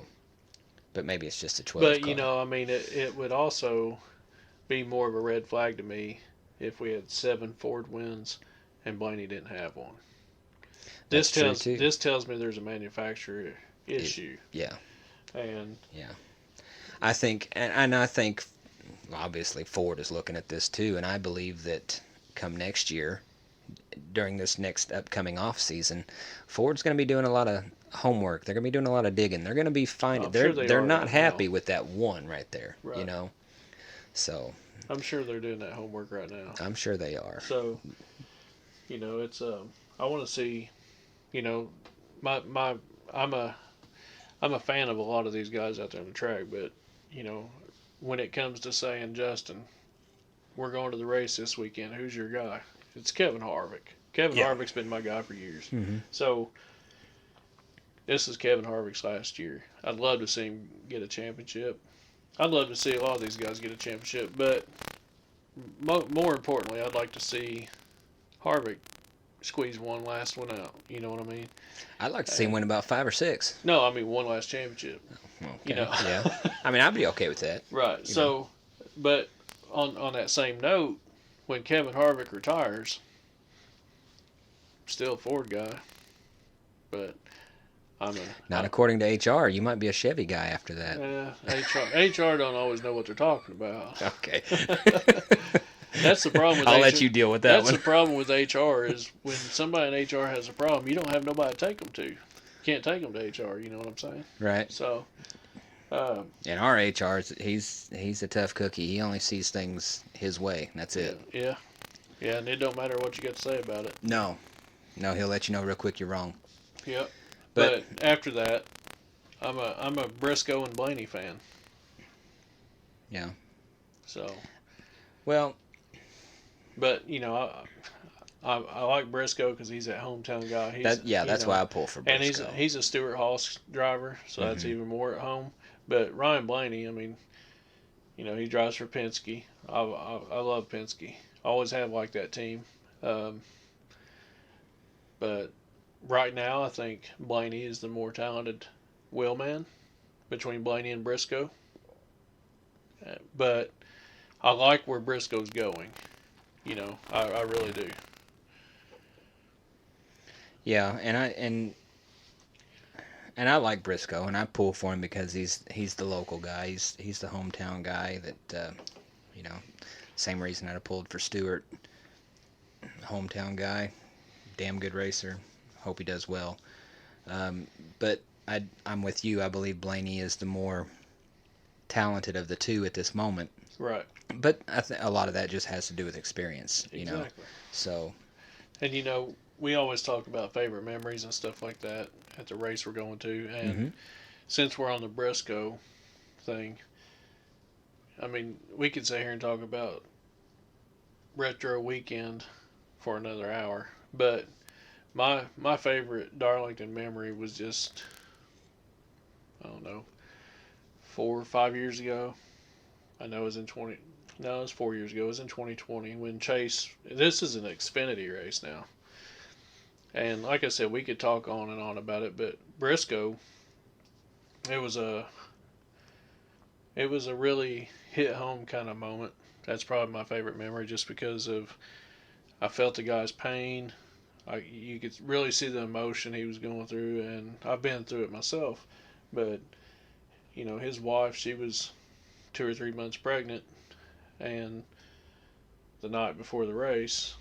but maybe it's just a 12 But car. I mean, it would also be more of a red flag to me if we had 7 Ford wins and Blaney didn't have one. This tells me there's a manufacturer issue. Yeah. And yeah, I think, and I think, obviously Ford is looking at this too, and I believe that come next year, during this next upcoming off season, Ford's going to be doing a lot of homework. They're going to be doing a lot of digging. They're going to be finding. They're not happy with that one right there. Right. So. I'm sure they're doing that homework right now. I'm sure they are. So, it's I want to see, I'm a fan of a lot of these guys out there on the track, but when it comes to saying, Justin, we're going to the race this weekend, who's your guy? It's Kevin Harvick. Kevin Harvick's been my guy for years. Mm-hmm. So this is Kevin Harvick's last year. I'd love to see him get a championship. I'd love to see a lot of these guys get a championship, but more importantly, I'd like to see Harvick squeeze one last one out. You know what I mean? I'd like to see him win about 5 or 6. No, I mean one last championship. Okay. Yeah. I mean, I'd be okay with that. Right. So, but on that same note, when Kevin Harvick retires, still a Ford guy, but not according to HR. You might be a Chevy guy after that. HR don't always know what they're talking about. Okay. That's the problem with I'll HR. let you deal with that one. That's the problem with HR is when somebody in HR has a problem, you don't have nobody to take them to. You can't take them to HR. You know what I'm saying? Right. So. And our HR, he's a tough cookie. He only sees things his way. And that's it. Yeah. Yeah, and it don't matter what you got to say about it. No, he'll let you know real quick you're wrong. Yep. But after that, I'm a Briscoe and Blaney fan. Yeah. So. Well. But I like Briscoe because he's a hometown guy. That's why I pull for Briscoe. And he's a Stewart-Haas driver, so that's even more at home. But Ryan Blaney, I mean, he drives for Penske. I love Penske. always have liked that team. Um, but right now, I think Blaney is the more talented wheelman between Blaney and Briscoe. But I like where Briscoe's going. I really do. Yeah, and I like Briscoe, and I pull for him because he's the local guy. He's the hometown guy that you know. Same reason I pulled for Stewart, hometown guy, damn good racer. Hope he does well. But I'm with you. I believe Blaney is the more talented of the two at this moment. Right. But I think a lot of that just has to do with experience, Exactly. So, And we always talk about favorite memories and stuff like that at the race we're going to. And since we're on the Briscoe thing, I mean, we could sit here and talk about retro weekend for another hour. But my favorite Darlington memory was just, I don't know, 4 or 5 years ago. I know it was in 20. No, it was 4 years ago. It was in 2020 when Chase. This is an Xfinity race now, and like I said, we could talk on and on about it. But Briscoe, it was a it was a really hit home kind of moment. That's probably my favorite memory, just because of I felt the guy's pain. You could really see the emotion he was going through, and I've been through it myself. But his wife, she was 2 or 3 months pregnant, and the night before the race,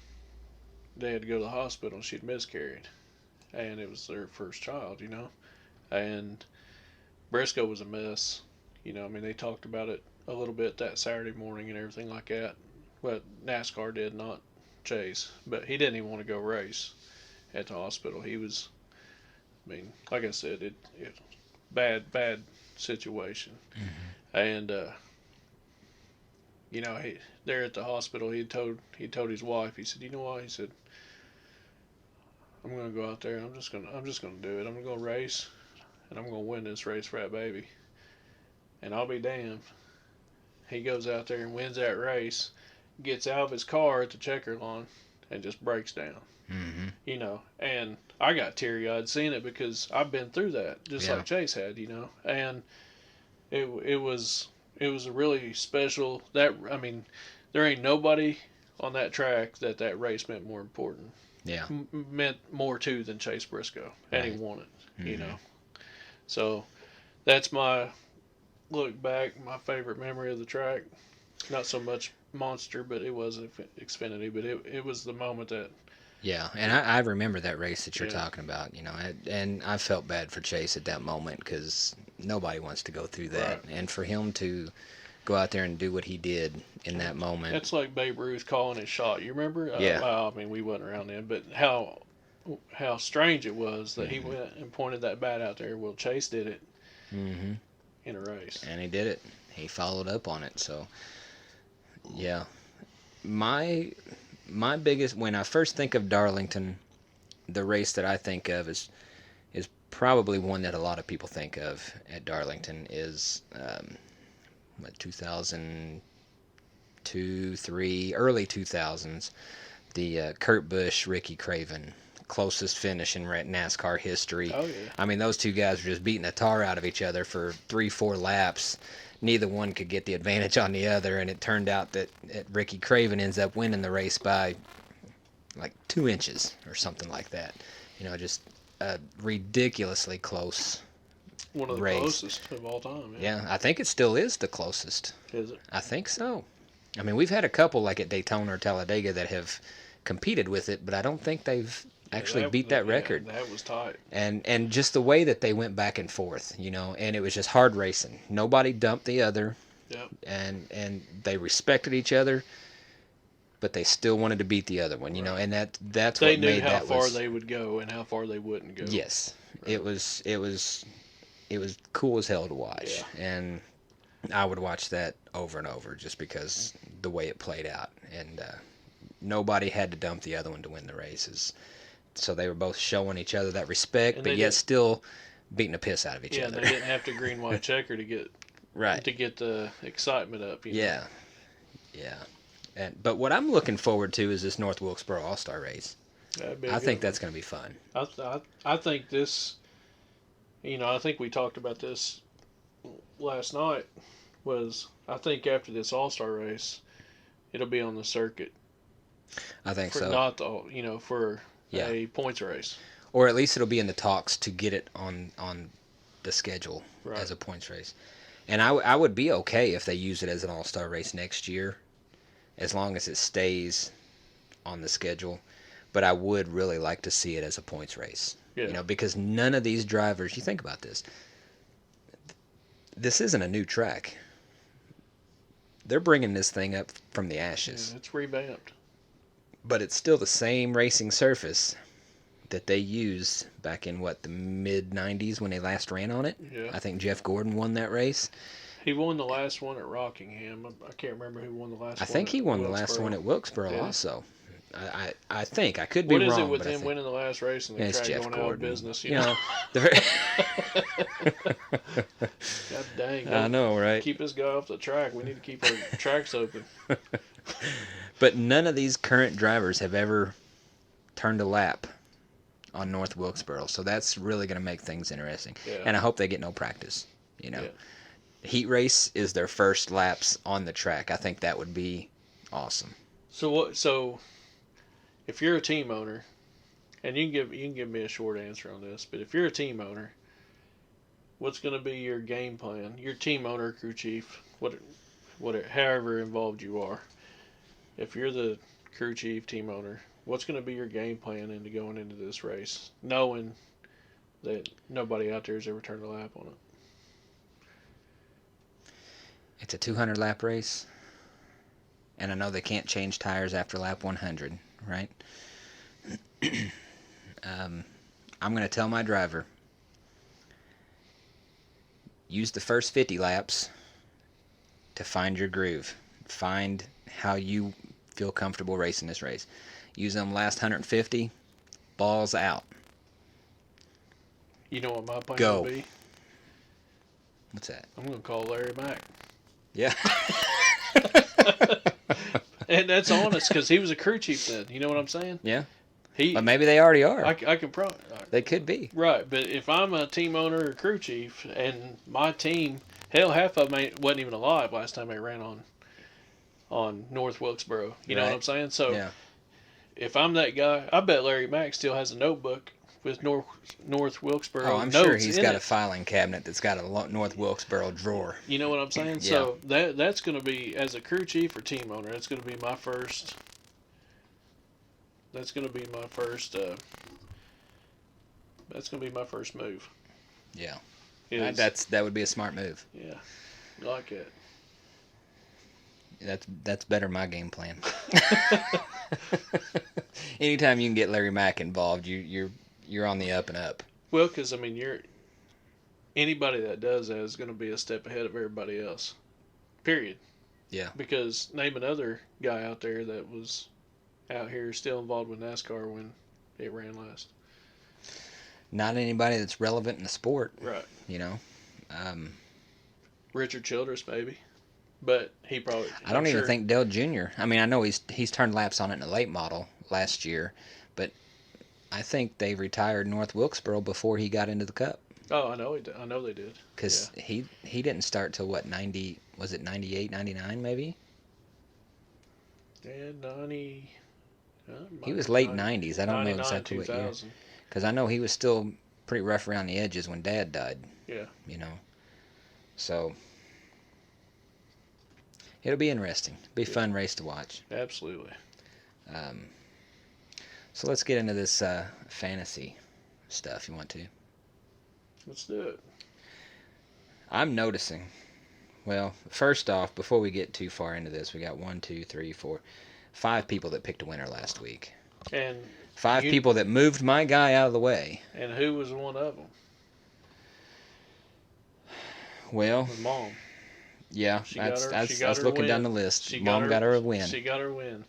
they had to go to the hospital, and she'd miscarried, and it was their first child. And Briscoe was a mess. I mean, they talked about it a little bit that Saturday morning and everything like that. But NASCAR did, not Chase. But he didn't even want to go race at the hospital. He was, I mean, like I said, it bad situation. And he there at the hospital, he told his wife, he said, you know what? He said, I'm gonna go out there and I'm just gonna do it. I'm gonna go race, and I'm gonna win this race for that baby. And I'll be damned. He goes out there and wins that race, gets out of his car at the checker line, and just breaks down. And I got teary eyed seeing it because I've been through that, just like Chase had. And it was a really special. I mean, there ain't nobody on that track that race meant more important. Yeah, Meant more to than Chase Briscoe, and he won it. So that's my look back. My favorite memory of the track. Not so much Monster, but it was Xfinity. But it was the moment that. Yeah, and I remember that race that you're talking about, and I felt bad for Chase at that moment because nobody wants to go through that. Right. And for him to go out there and do what he did in that moment. That's like Babe Ruth calling his shot. You remember? Yeah. Well, I mean, we wasn't around then, but how strange it was that he went and pointed that bat out there. Well, Chase did it in a race. And he did it. He followed up on it. So, yeah. My biggest, when I first think of Darlington, the race that I think of is probably one that a lot of people think of at Darlington is 2002, 3, early 2000s, the Kurt Busch, Ricky Craven, closest finish in NASCAR history. Oh, yeah. I mean, those two guys were just beating the tar out of each other for 3-4 laps. Neither one could get the advantage on the other, and it turned out that Ricky Craven ends up winning the race by like 2 inches or something like that. Just a ridiculously close one of the race. Closest of all time. Yeah, I think it still is the closest. Is it? I think so. I mean, we've had a couple like at Daytona or Talladega that have competed with it, but I don't think they've actually beat that record. That was tight. And just the way that they went back and forth, and it was just hard racing. Nobody dumped the other. Yep. And they respected each other, but they still wanted to beat the other one, and that's they what knew made how that far was, they would go and how far they wouldn't go. Yes. Right. It was cool as hell to watch. Yeah. And I would watch that over and over just because the way it played out. And nobody had to dump the other one to win the races. So they were both showing each other that respect, but yet still beating the piss out of each other. Yeah, they didn't have to green white checker to get right to get the excitement up. Yeah. But what I'm looking forward to is this North Wilkesboro All-Star race. That'd be a I good think one. that's going to be fun. I think this, I think we talked about this last night, I think after this All-Star race, it'll be on the circuit. I think For so. not the, for Yeah. a points race. Or at least it'll be in the talks to get it on the schedule Right. as a points race. And I would be okay if they use it as an all-star race next year, as long as it stays on the schedule. But I would really like to see it as a points race. Yeah. Because none of these drivers, you think about this, this isn't a new track. They're bringing this thing up from the ashes. Yeah, it's revamped. But it's still the same racing surface that they used back in, the mid-90s when they last ran on it. Yeah. I think Jeff Gordon won that race. He won the last one at Rockingham. I can't remember who won the last one. I think he won the last one at Wilkesboro also. I think. I could be wrong. What is it with him winning the last race and the track Jeff going Gordon. out of business? God dang. I know, right? Keep this guy off the track. We need to keep our tracks open. But none of these current drivers have ever turned a lap on North Wilkesboro, so that's really going to make things interesting. Yeah. And I hope they get no practice. Yeah. Heat race is their first laps on the track. I think that would be awesome. So if you're a team owner, and you can give me a short answer on this, but if you're a team owner, what's going to be your game plan? Your team owner, crew chief, however involved you are. If you're the crew chief, team owner, what's going to be your game plan into going into this race, knowing that nobody out there has ever turned a lap on it? It's a 200 lap race, and I know they can't change tires after lap 100, right? I'm going to tell my driver, use the first 50 laps to find your groove. Find how you feel comfortable racing this race. Use them last 150, balls out. You know what my plan Go. would be? What's that? I'm going to call Larry Mack. Yeah. And that's honest, because he was a crew chief then. You know what I'm saying? Yeah. But maybe they already are. I can probably. They could be. Right, but if I'm a team owner or crew chief, and my team, hell, half of them wasn't even alive last time they ran on North Wilkesboro. You know what I'm saying? So yeah. If I'm that guy, I bet Larry Mack still has a notebook with North Wilkesboro. Oh, I'm sure he's got a filing cabinet that's got a North Wilkesboro drawer. You know what I'm saying? Yeah. So that's going to be, as a crew chief or team owner, that's going to be my first. That's going to be my first. That's going to be my first move. Yeah. That would be a smart move. Yeah, I like it. That's better my game plan. Anytime you can get Larry Mack involved, you're on the up and up. Well, because anybody that does that is going to be a step ahead of everybody else. Period. Yeah. Because name another guy out there that was out here still involved with NASCAR when it ran last. Not anybody that's relevant in the sport. Right. Richard Childress, maybe. But he probably... I don't even think Dale Jr. I mean, I know he's turned laps on it in a late model last year, but I think they retired North Wilkesboro before he got into the Cup. Oh, I know they did. Because he didn't start till, 90... Was it 98, 99 maybe? Yeah, 90... He was late 90s. I don't know 99, exactly what year. 2000. Because I know he was still pretty rough around the edges when Dad died. Yeah. So it'll be interesting. It'll be a fun race to watch. Absolutely. So let's get into this fantasy stuff. You want to? Let's do it. I'm noticing. Well, first off, before we get too far into this, we got 1, 2, 3, 4, 5 people that picked a winner last week. And 5 people that moved my guy out of the way. And who was one of them? Well, Mom. Yeah, I was looking down the list. Mom got her a win. She got her win.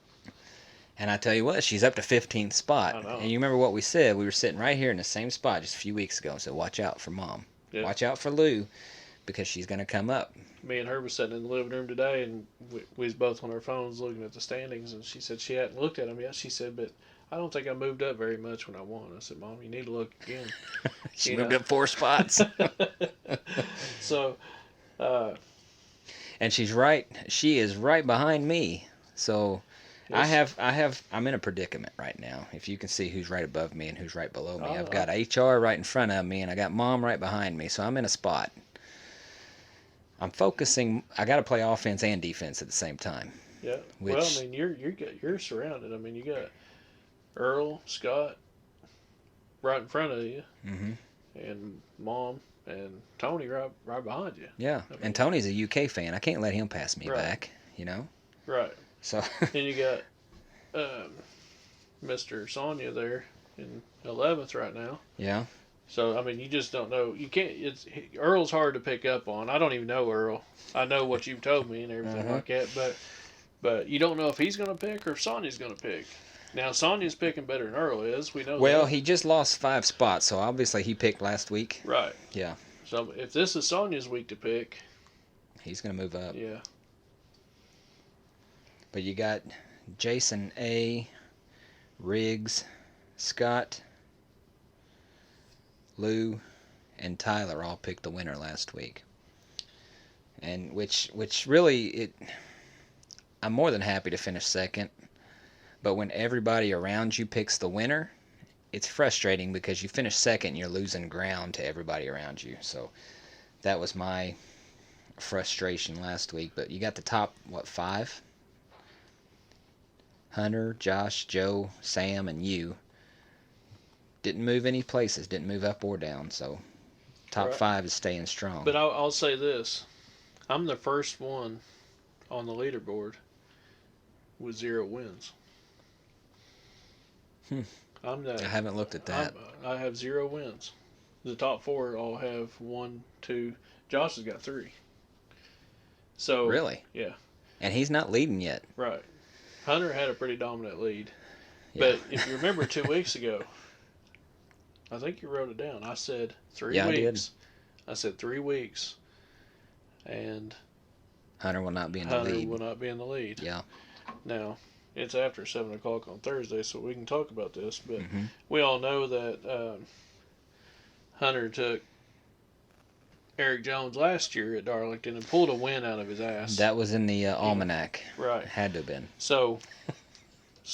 And I tell you what, she's up to 15th spot. I know. And you remember what we said? We were sitting right here in the same spot just a few weeks ago and said, watch out for Mom. Yeah. Watch out for Lou. because she's going to come up. Me and her was sitting in the living room today, and we was both on our phones looking at the standings, and she said she hadn't looked at them yet. She said, but I don't think I moved up very much when I won. I said, Mom, you need to look again. She moved up 4 spots. So, and she's right. She is right behind me. So yes. I'm in a predicament right now. If you can see who's right above me and who's right below me. I've Oh, got HR right in front of me, and I got Mom right behind me. So I'm in a spot. I'm focusing. I got to play offense and defense at the same time. yeah. Which, Well, I mean, you're surrounded. I mean, you got Earl, Scott, right in front of you, mm-hmm. and Mom and Tony right behind you. Yeah, I mean, and Tony's a UK fan. I can't let him pass me right. back. You know. Right. So. Then you got Mr. Sonia there in 11th right now. Yeah. So I mean, you just don't know. You can't. Earl's hard to pick up on. I don't even know Earl. I know what you've told me and everything like that, but you don't know if he's going to pick or if Sonia's going to pick. Now Sonia's picking better than Earl is. We know. Well, that. he just lost 5 spots, so obviously he picked last week. Right. Yeah. So if this is Sonia's week to pick, he's going to move up. Yeah. But you got Jason A, Riggs, Scott, Lou, and Tyler all picked the winner last week. And which really I'm more than happy to finish second. But when everybody around you picks the winner, it's frustrating because you finish second and you're losing ground to everybody around you. So that was my frustration last week. But you got the top 5? Hunter, Josh, Joe, Sam, and you didn't move any places, didn't move up or down. So top Right. 5 is staying strong. But I'll say this: I'm the first one on the leaderboard with 0 wins. I haven't looked at that. I have 0 wins. The top 4 all have 1, 2. Josh has got 3. So Really? Yeah. And he's not leading yet. Right. Hunter had a pretty dominant lead. Yeah. But if you remember 2 weeks ago, I think you wrote it down. I said 3 Yeah, weeks. I said 3 weeks. And Hunter will not be in the Hunter lead. will not be in the lead. Yeah. Now, it's after 7 o'clock on Thursday, so we can talk about this. But Mm-hmm. we all know that Hunter took Eric Jones last year at Darlington and pulled a win out of his ass. That was in the almanac. Right. Had to have been. So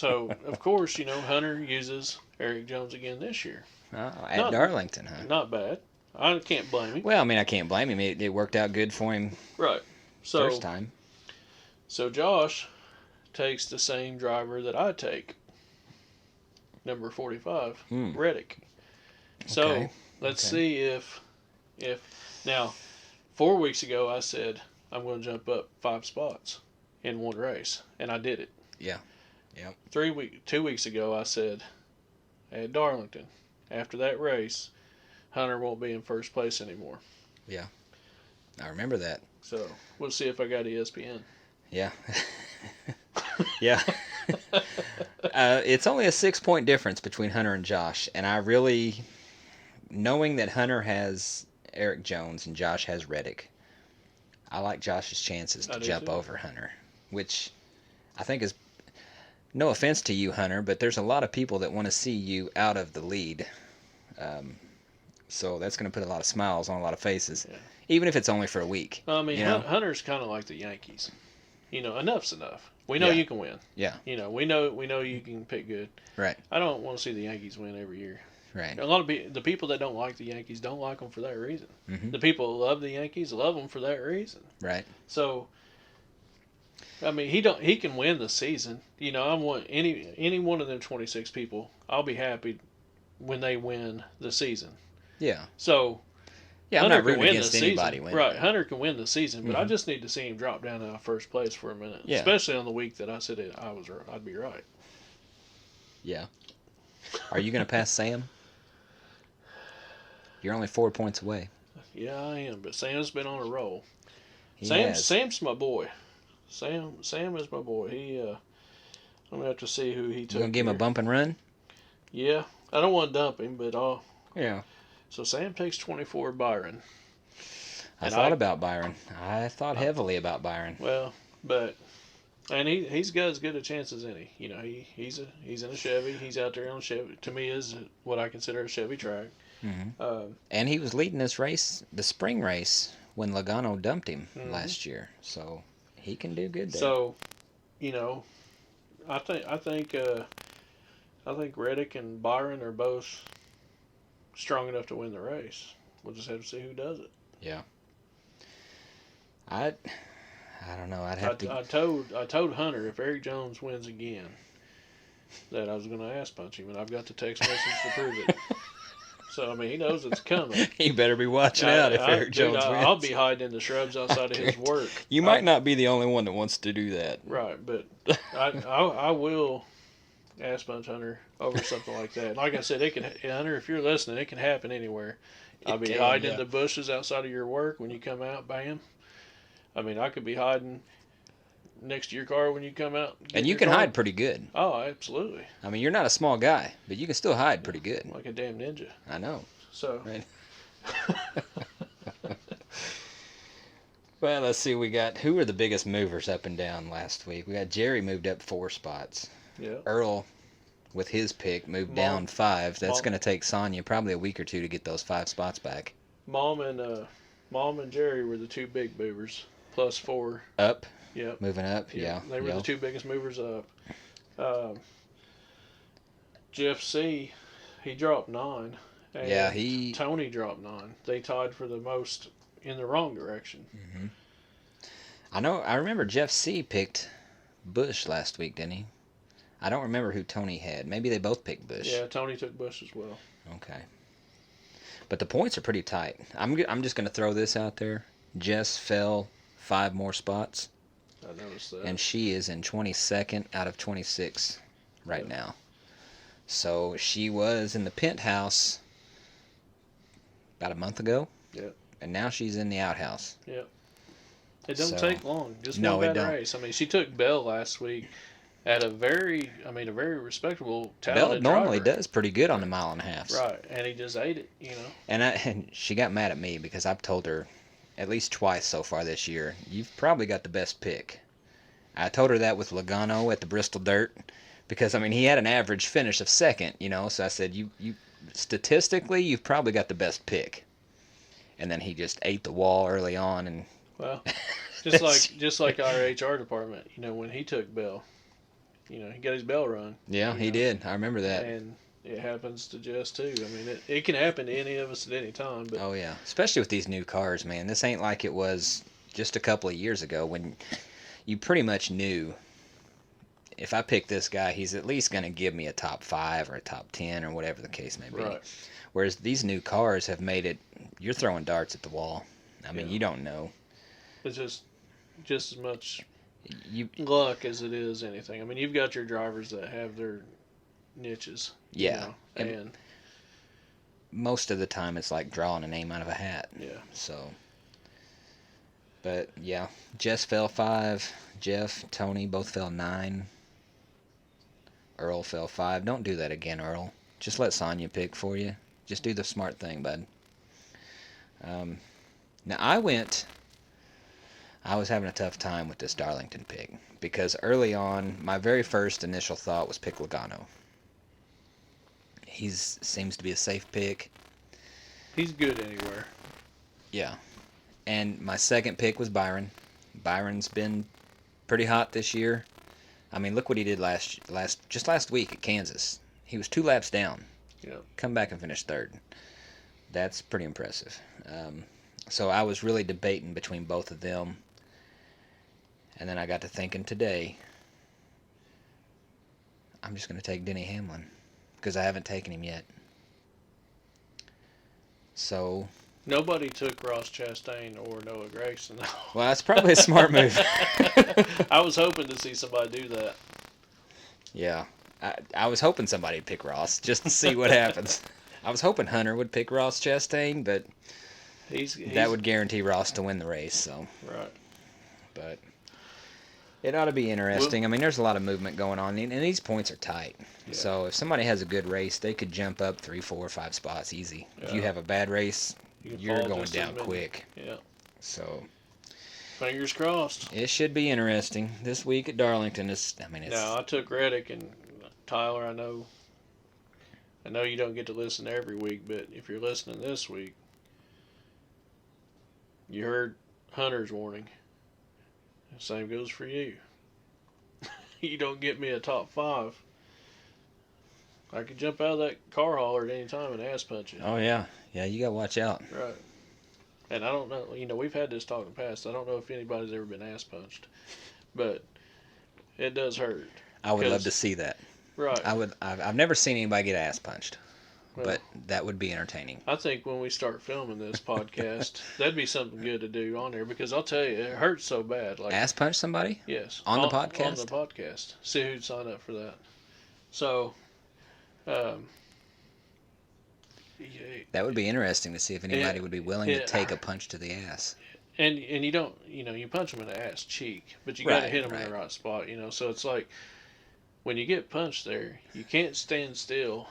of course, Hunter uses Eric Jones again this year. At Darlington, huh? Not bad. I can't blame him. Well, I mean, I can't blame him. It worked out good for him Right. So first time. So Josh takes the same driver that I take, number 45, Reddick. So Okay. let's see if now 4 weeks ago I said I'm going to jump up 5 spots in one race, and I did it. Yeah. Yep. 2 weeks ago I said at Darlington, after that race, Hunter won't be in first place anymore. Yeah. I remember that. So we'll see if I got ESPN. Yeah. Yeah. It's only a 6-point difference between Hunter and Josh, and I really, knowing that Hunter has Eric Jones and Josh has Reddick, I like Josh's chances to jump over Hunter, which I think is, no offense to you, Hunter, but there's a lot of people that want to see you out of the lead. So that's going to put a lot of smiles on a lot of faces, even if it's only for a week. I mean, Hunter's kind of like the Yankees. Enough's enough. We know you can win. Yeah. We know you can pick good. Right. I don't want to see the Yankees win every year. Right. A lot of the people that don't like the Yankees don't like them for that reason. Mm-hmm. The people who love the Yankees love them for that reason. Right. So, I mean, he can win the season. I want any one of them 26 people. I'll be happy when they win the season. Yeah. So. Yeah, Hunter I'm not rooting win against the anybody. Season. Right, Hunter can win the season, but I Mm-hmm. just need to see him drop down out of first place for a minute, Yeah. especially on the week that I said I'd be right. Yeah. Are you going to pass Sam? You're only 4 points away. Yeah, I am, but Sam's been on a roll. He has. Sam's my boy. Sam is my boy. I'm gonna have to see who he took. You going to give him a bump and run? Yeah, I don't want to dump him, but Yeah. So Sam takes 24, Byron. I thought about Byron. I thought heavily about Byron. Well, and he's got as good a chance as any. You know, he's in a Chevy. He's out there on Chevy. To me, is what I consider a Chevy track. And he was leading this race, the spring race, when Logano dumped him last year. So he can do good there. So, you know, I think Reddick and Byron are both strong enough to win the race. We'll just have to see who does it. Yeah. I don't know. I'd have to. I told Hunter if Eric Jones wins again that I was going to ass punch him, and I've got the text message to prove it. So I mean, he knows it's coming. You better be watching out if Eric Jones wins. I'll be hiding in the shrubs outside of his work. You might not be the only one that wants to do that. Right, but I will ass punch Hunter over something like that. Like I said, Hunter, if you're listening, it can happen anywhere. I'll be hiding in the bushes outside of your work when you come out. Bam. I mean, I could be hiding next to your car when you come out. And you can hide pretty good. Oh, absolutely. I mean, you're not a small guy, but you can still hide pretty good. Like a damn ninja. I know. So. Right. Well, let's see. Who were the biggest movers up and down last week? We got Jerry moved up 4 spots. Yeah. Earl, with his pick, moved down 5. That's going to take Sonya probably a week or 2 to get those 5 spots back. Mom and Jerry were the 2 big movers. Plus 4. Up? Yep. Moving up? Yeah. They were the 2 biggest movers up. Jeff C., he dropped 9. And Tony dropped 9. They tied for the most in the wrong direction. Mm-hmm. I remember Jeff C. picked Bush last week, didn't he? I don't remember who Tony had. Maybe they both picked Bush. Yeah, Tony took Bush as well. Okay. But the points are pretty tight. I'm just going to throw this out there. Jess fell 5 more spots. I noticed that. And she is in 22nd out of 26 right now. So she was in the penthouse about a month ago. Yep. And now she's in the outhouse. Yep. It don't take long. Just no, one bad race. I mean, she took Bell last week at a very respectable, talented Bell normally driver. does pretty good on the 1.5 miles. Right, and he just ate it, you know. And she got mad at me because I've told her at least twice so far this year, you've probably got the best pick. I told her that with Logano at the Bristol Dirt because, I mean, he had an average finish of 2nd, you know, so I said, you statistically, you've probably got the best pick. And then he just ate the wall early on. And well, just like our HR department, you know, when he took Bell, you know, he got his bell run. Yeah, he did. I remember that. And it happens to Jess too. I mean, it can happen to any of us at any time. But oh yeah, especially with these new cars, man. This ain't like it was just a couple of years ago when you pretty much knew if I pick this guy, he's at least going to give me a top 5 or a top 10 or whatever the case may be. Right. Whereas these new cars have made it, you're throwing darts at the wall. I mean, you don't know. It's just as much luck as it is anything. I mean, you've got your drivers that have their niches. Yeah. You know, and most of the time it's like drawing a name out of a hat. Yeah. So, but yeah, Jess fell 5. Jeff, Tony both fell 9. Earl fell 5. Don't do that again, Earl. Just let Sonya pick for you. Just do the smart thing, bud. Now I was having a tough time with this Darlington pick because early on, my very first initial thought was pick Logano. He seems to be a safe pick. He's good anywhere. Yeah. And my second pick was Byron. Byron's been pretty hot this year. I mean, look what he did just last week at Kansas. He was 2 laps down. Yeah. Come back and finish 3rd. That's pretty impressive. So I was really debating between both of them. And then I got to thinking today, I'm just going to take Denny Hamlin because I haven't taken him yet. So nobody took Ross Chastain or Noah Gragson. Well, that's probably a smart move. I was hoping to see somebody do that. Yeah. I was hoping somebody would pick Ross just to see what happens. I was hoping Hunter would pick Ross Chastain, but that would guarantee Ross to win the race. So right. But it ought to be interesting. I mean, there's a lot of movement going on, and these points are tight. Yeah. So if somebody has a good race, they could jump up 3, 4, 5 spots easy. Yeah. If you have a bad race, you're going down quick. Yeah. So Fingers crossed. it should be interesting this week at Darlington. It's Now I took Reddick and Tyler. I know you don't get to listen every week, but if you're listening this week, you heard Hunter's warning. The same goes for you. You don't get me a top 5. I could jump out of that car hauler at any time and ass punch you. Oh yeah, you gotta watch out. Right. And I don't know, we've had this talk in the past. I don't know if anybody's ever been ass punched, but it does hurt. I would love to see that. Right. I've never seen anybody get ass punched, Well, but that would be entertaining. I think when we start filming this podcast, that'd be something good to do on there, because I'll tell you, it hurts so bad. Like, ass punch somebody? yes. On the podcast? On the podcast. See who'd sign up for that. So, yeah, That would be interesting to see if anybody would be willing to take a punch to the ass. and you don't, you punch them in the ass cheek, but you got to hit them in the right spot, So it's like, when you get punched there, you can't stand still.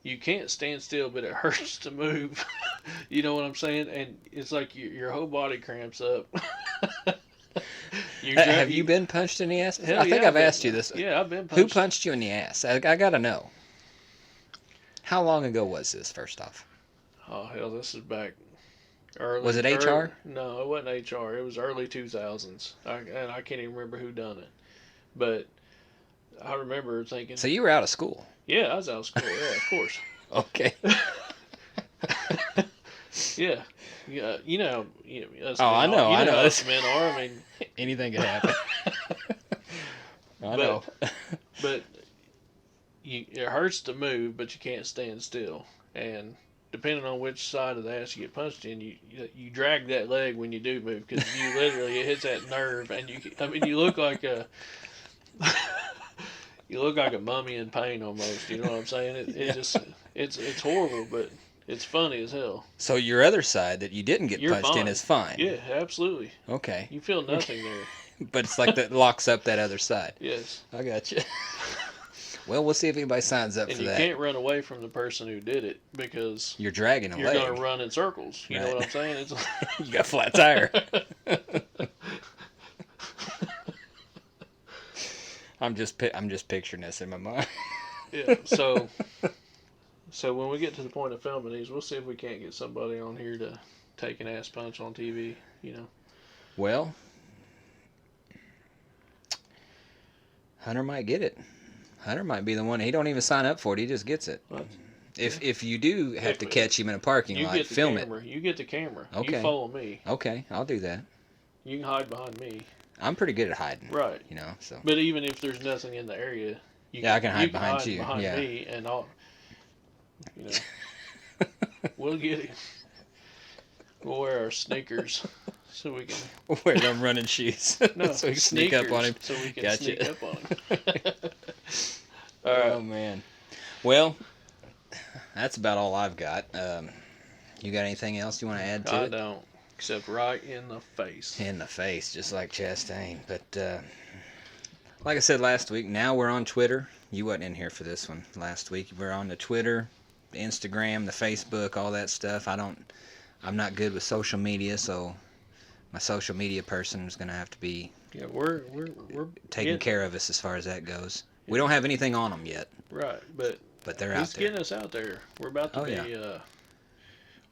You can't stand still, but it hurts to move. You know what I'm saying? And it's like your whole body cramps up. Have you been punched in the ass? Hell I think yeah, I've asked you this. Yeah, I've been punched. Who punched you in the ass? I gotta know. How long ago was this, first off? Oh, hell, this is back early. Was it HR? No, it wasn't HR. It was early 2000s. And I can't even remember who done it. But I remember thinking... So you were out of school? Yeah, I was out of school. Yeah, of course. Okay. Yeah. Us I know. How us men are. I mean... Anything could happen. I know. But it hurts to move, but you can't stand still. And depending on which side of the ass you get punched in, you drag that leg when you do move, because you literally, it hits that nerve, and you look like a mummy in pain almost. You know what I'm saying? It's horrible, but it's funny as hell. So your other side that you didn't get punched in is fine. Yeah, absolutely. Okay. You feel nothing there. But it's like that locks up that other side. Yes. I got you. Well, we'll see if anybody signs up for that. And you can't run away from the person who did it, because you're dragging a leg. You're going to run in circles. You know what I'm saying? It's you got a flat tire. I'm just picturing this in my mind. Yeah. So when we get to the point of filming these, we'll see if we can't get somebody on here to take an ass punch on TV. Well, Hunter might get it. Hunter might be the one. He don't even sign up for it. He just gets it. What? If you do have to catch him in a parking lot, film it. You get the camera. Okay. You follow me. Okay, I'll do that. You can hide behind me. I'm pretty good at hiding. Right. So. But even if there's nothing in the area, I can hide behind you. Behind yeah. me, and I'll. We'll get it. We'll wear our sneakers so we can. We'll wear them running shoes. No, so we can sneak up on him. So we can Gotcha. sneak up on him. Oh man. Well, that's about all I've got. You got anything else you want to add to it? I don't, except right in the face. In the face, just like Chastain. But like I said last week, now we're on Twitter. You wasn't in here for this one last week. We're on the Twitter, the Instagram, the Facebook, all that stuff. I'm not good with social media, so my social media person is going to have to be we're taking care of us as far as that goes. We don't have anything on them yet. Right, but they're out there. He's getting us out there. We're about to be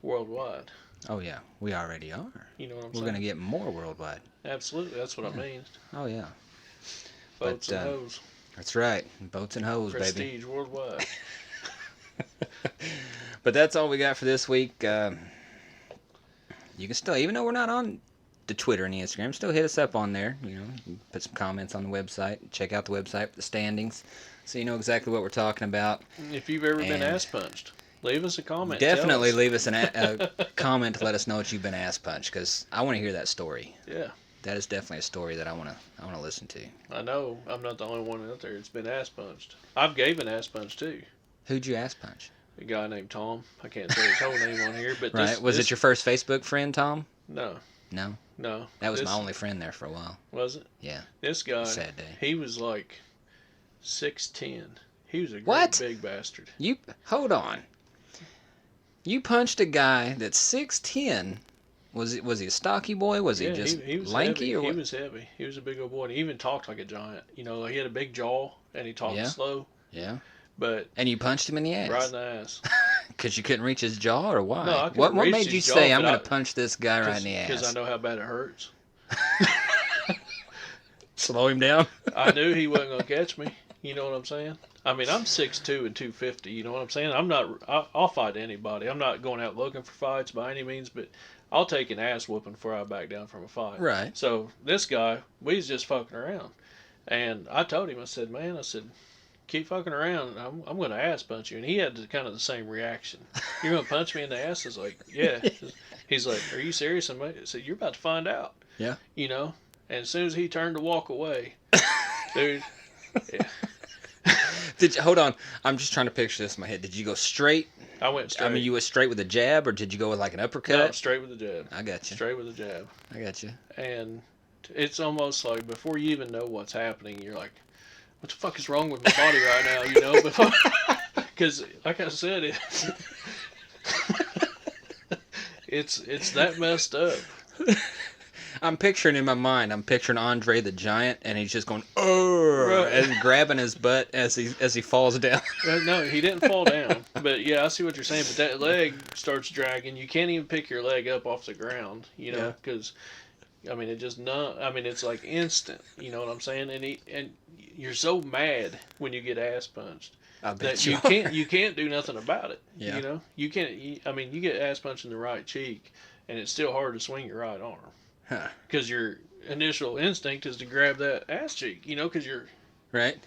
worldwide. Oh yeah, we already are. You know what I'm saying? We're going to get more worldwide. Absolutely, that's what I mean. Oh yeah. Boats and hoes. That's right, boats and hoes, Prestige baby. Prestige worldwide. But that's all we got for this week. You can still, even though we're not on the Twitter and the Instagram, still hit us up on there. You can put some comments on the website. Check out the website for the standings, so you know exactly what we're talking about. If you've ever been ass punched, leave us a comment. Definitely leave us a comment to let us know that you've been ass punched, because I want to hear that story. Yeah. That is definitely a story that I want to listen to. I know I'm not the only one out there that's been ass punched. I've gave an ass punch too. Who'd you ass punch? A guy named Tom. I can't say his whole name on here, but right. Was it your first Facebook friend, Tom? No. No. No. That was my only friend there for a while. Was it? Yeah. This guy. Sad day. He was like 6'10". He was a great big bastard. Hold on. You punched a guy that's 6'10", Was he a stocky boy? Was he Yeah, just he was lanky heavy. or what? He was heavy. He was a big old boy. And he even talked like a giant. You know, like he had a big jaw and he talked Yeah. slow. Yeah. But And you punched him in the right ass in the ass. because you couldn't reach his jaw, or why? No, I what couldn't reach made his you jaw, say I'm but going to punch this guy right in the Because I ass? know how bad it hurts. Slow him down. I knew he wasn't going to catch me. You know what I'm saying? I mean, I'm 6'2" and 250. You know what I'm saying? I'll fight anybody. I'm not going out looking for fights by any means, but I'll take an ass whooping before I back down from a fight. Right. So this guy, we was just fucking around. And I told him, I said, man, keep fucking around. I'm going to ass punch you. And he had kind of the same reaction. You're going to punch me in the ass? I was like, yeah. He's like, are you serious? I said, you're about to find out. Yeah. You know? And as soon as he turned to walk away, dude, yeah. Hold on. I'm just trying to picture this in my head. Did you go straight? I went straight. I mean, you went straight with a jab, or did you go with like an uppercut? No, straight with the jab. I got you. Straight with the jab. I got you. And it's almost like before you even know what's happening, you're like, what the fuck is wrong with my body right now? You know? Because, like I said, it's that messed up. I'm picturing in my mind, Andre the Giant, and he's just going, oh, Right. and grabbing his butt as he falls down. No, he didn't fall down. But yeah, I see what you're saying. But that leg starts dragging. You can't even pick your leg up off the ground, you know, because I mean, it's like instant. You know what I'm saying? And you're so mad when you get ass punched that you can't do nothing about it. Yeah. You know, you can't. You get ass punched in the right cheek, and it's still hard to swing your right arm. Because your initial instinct is to grab that ass cheek, you know, because you're right.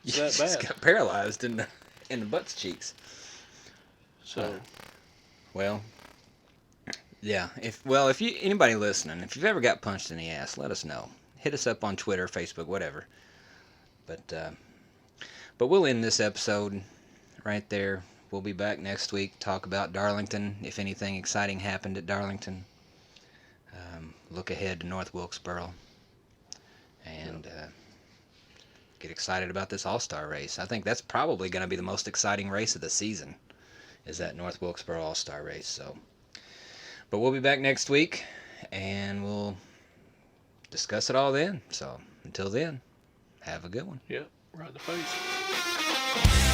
It's You that just bad. got paralyzed in the butt cheeks. So, well, yeah. If anybody listening, if you've ever got punched in the ass, let us know. Hit us up on Twitter, Facebook, whatever. But we'll end this episode right there. We'll be back next week. Talk about Darlington. If anything exciting happened at Darlington. Look ahead to North Wilkesboro and get excited about this All-Star race. I think that's probably going to be the most exciting race of the season, is that North Wilkesboro All-Star race. So, but we'll be back next week, and we'll discuss it all then. So, until then, have a good one. yeah, right in the face.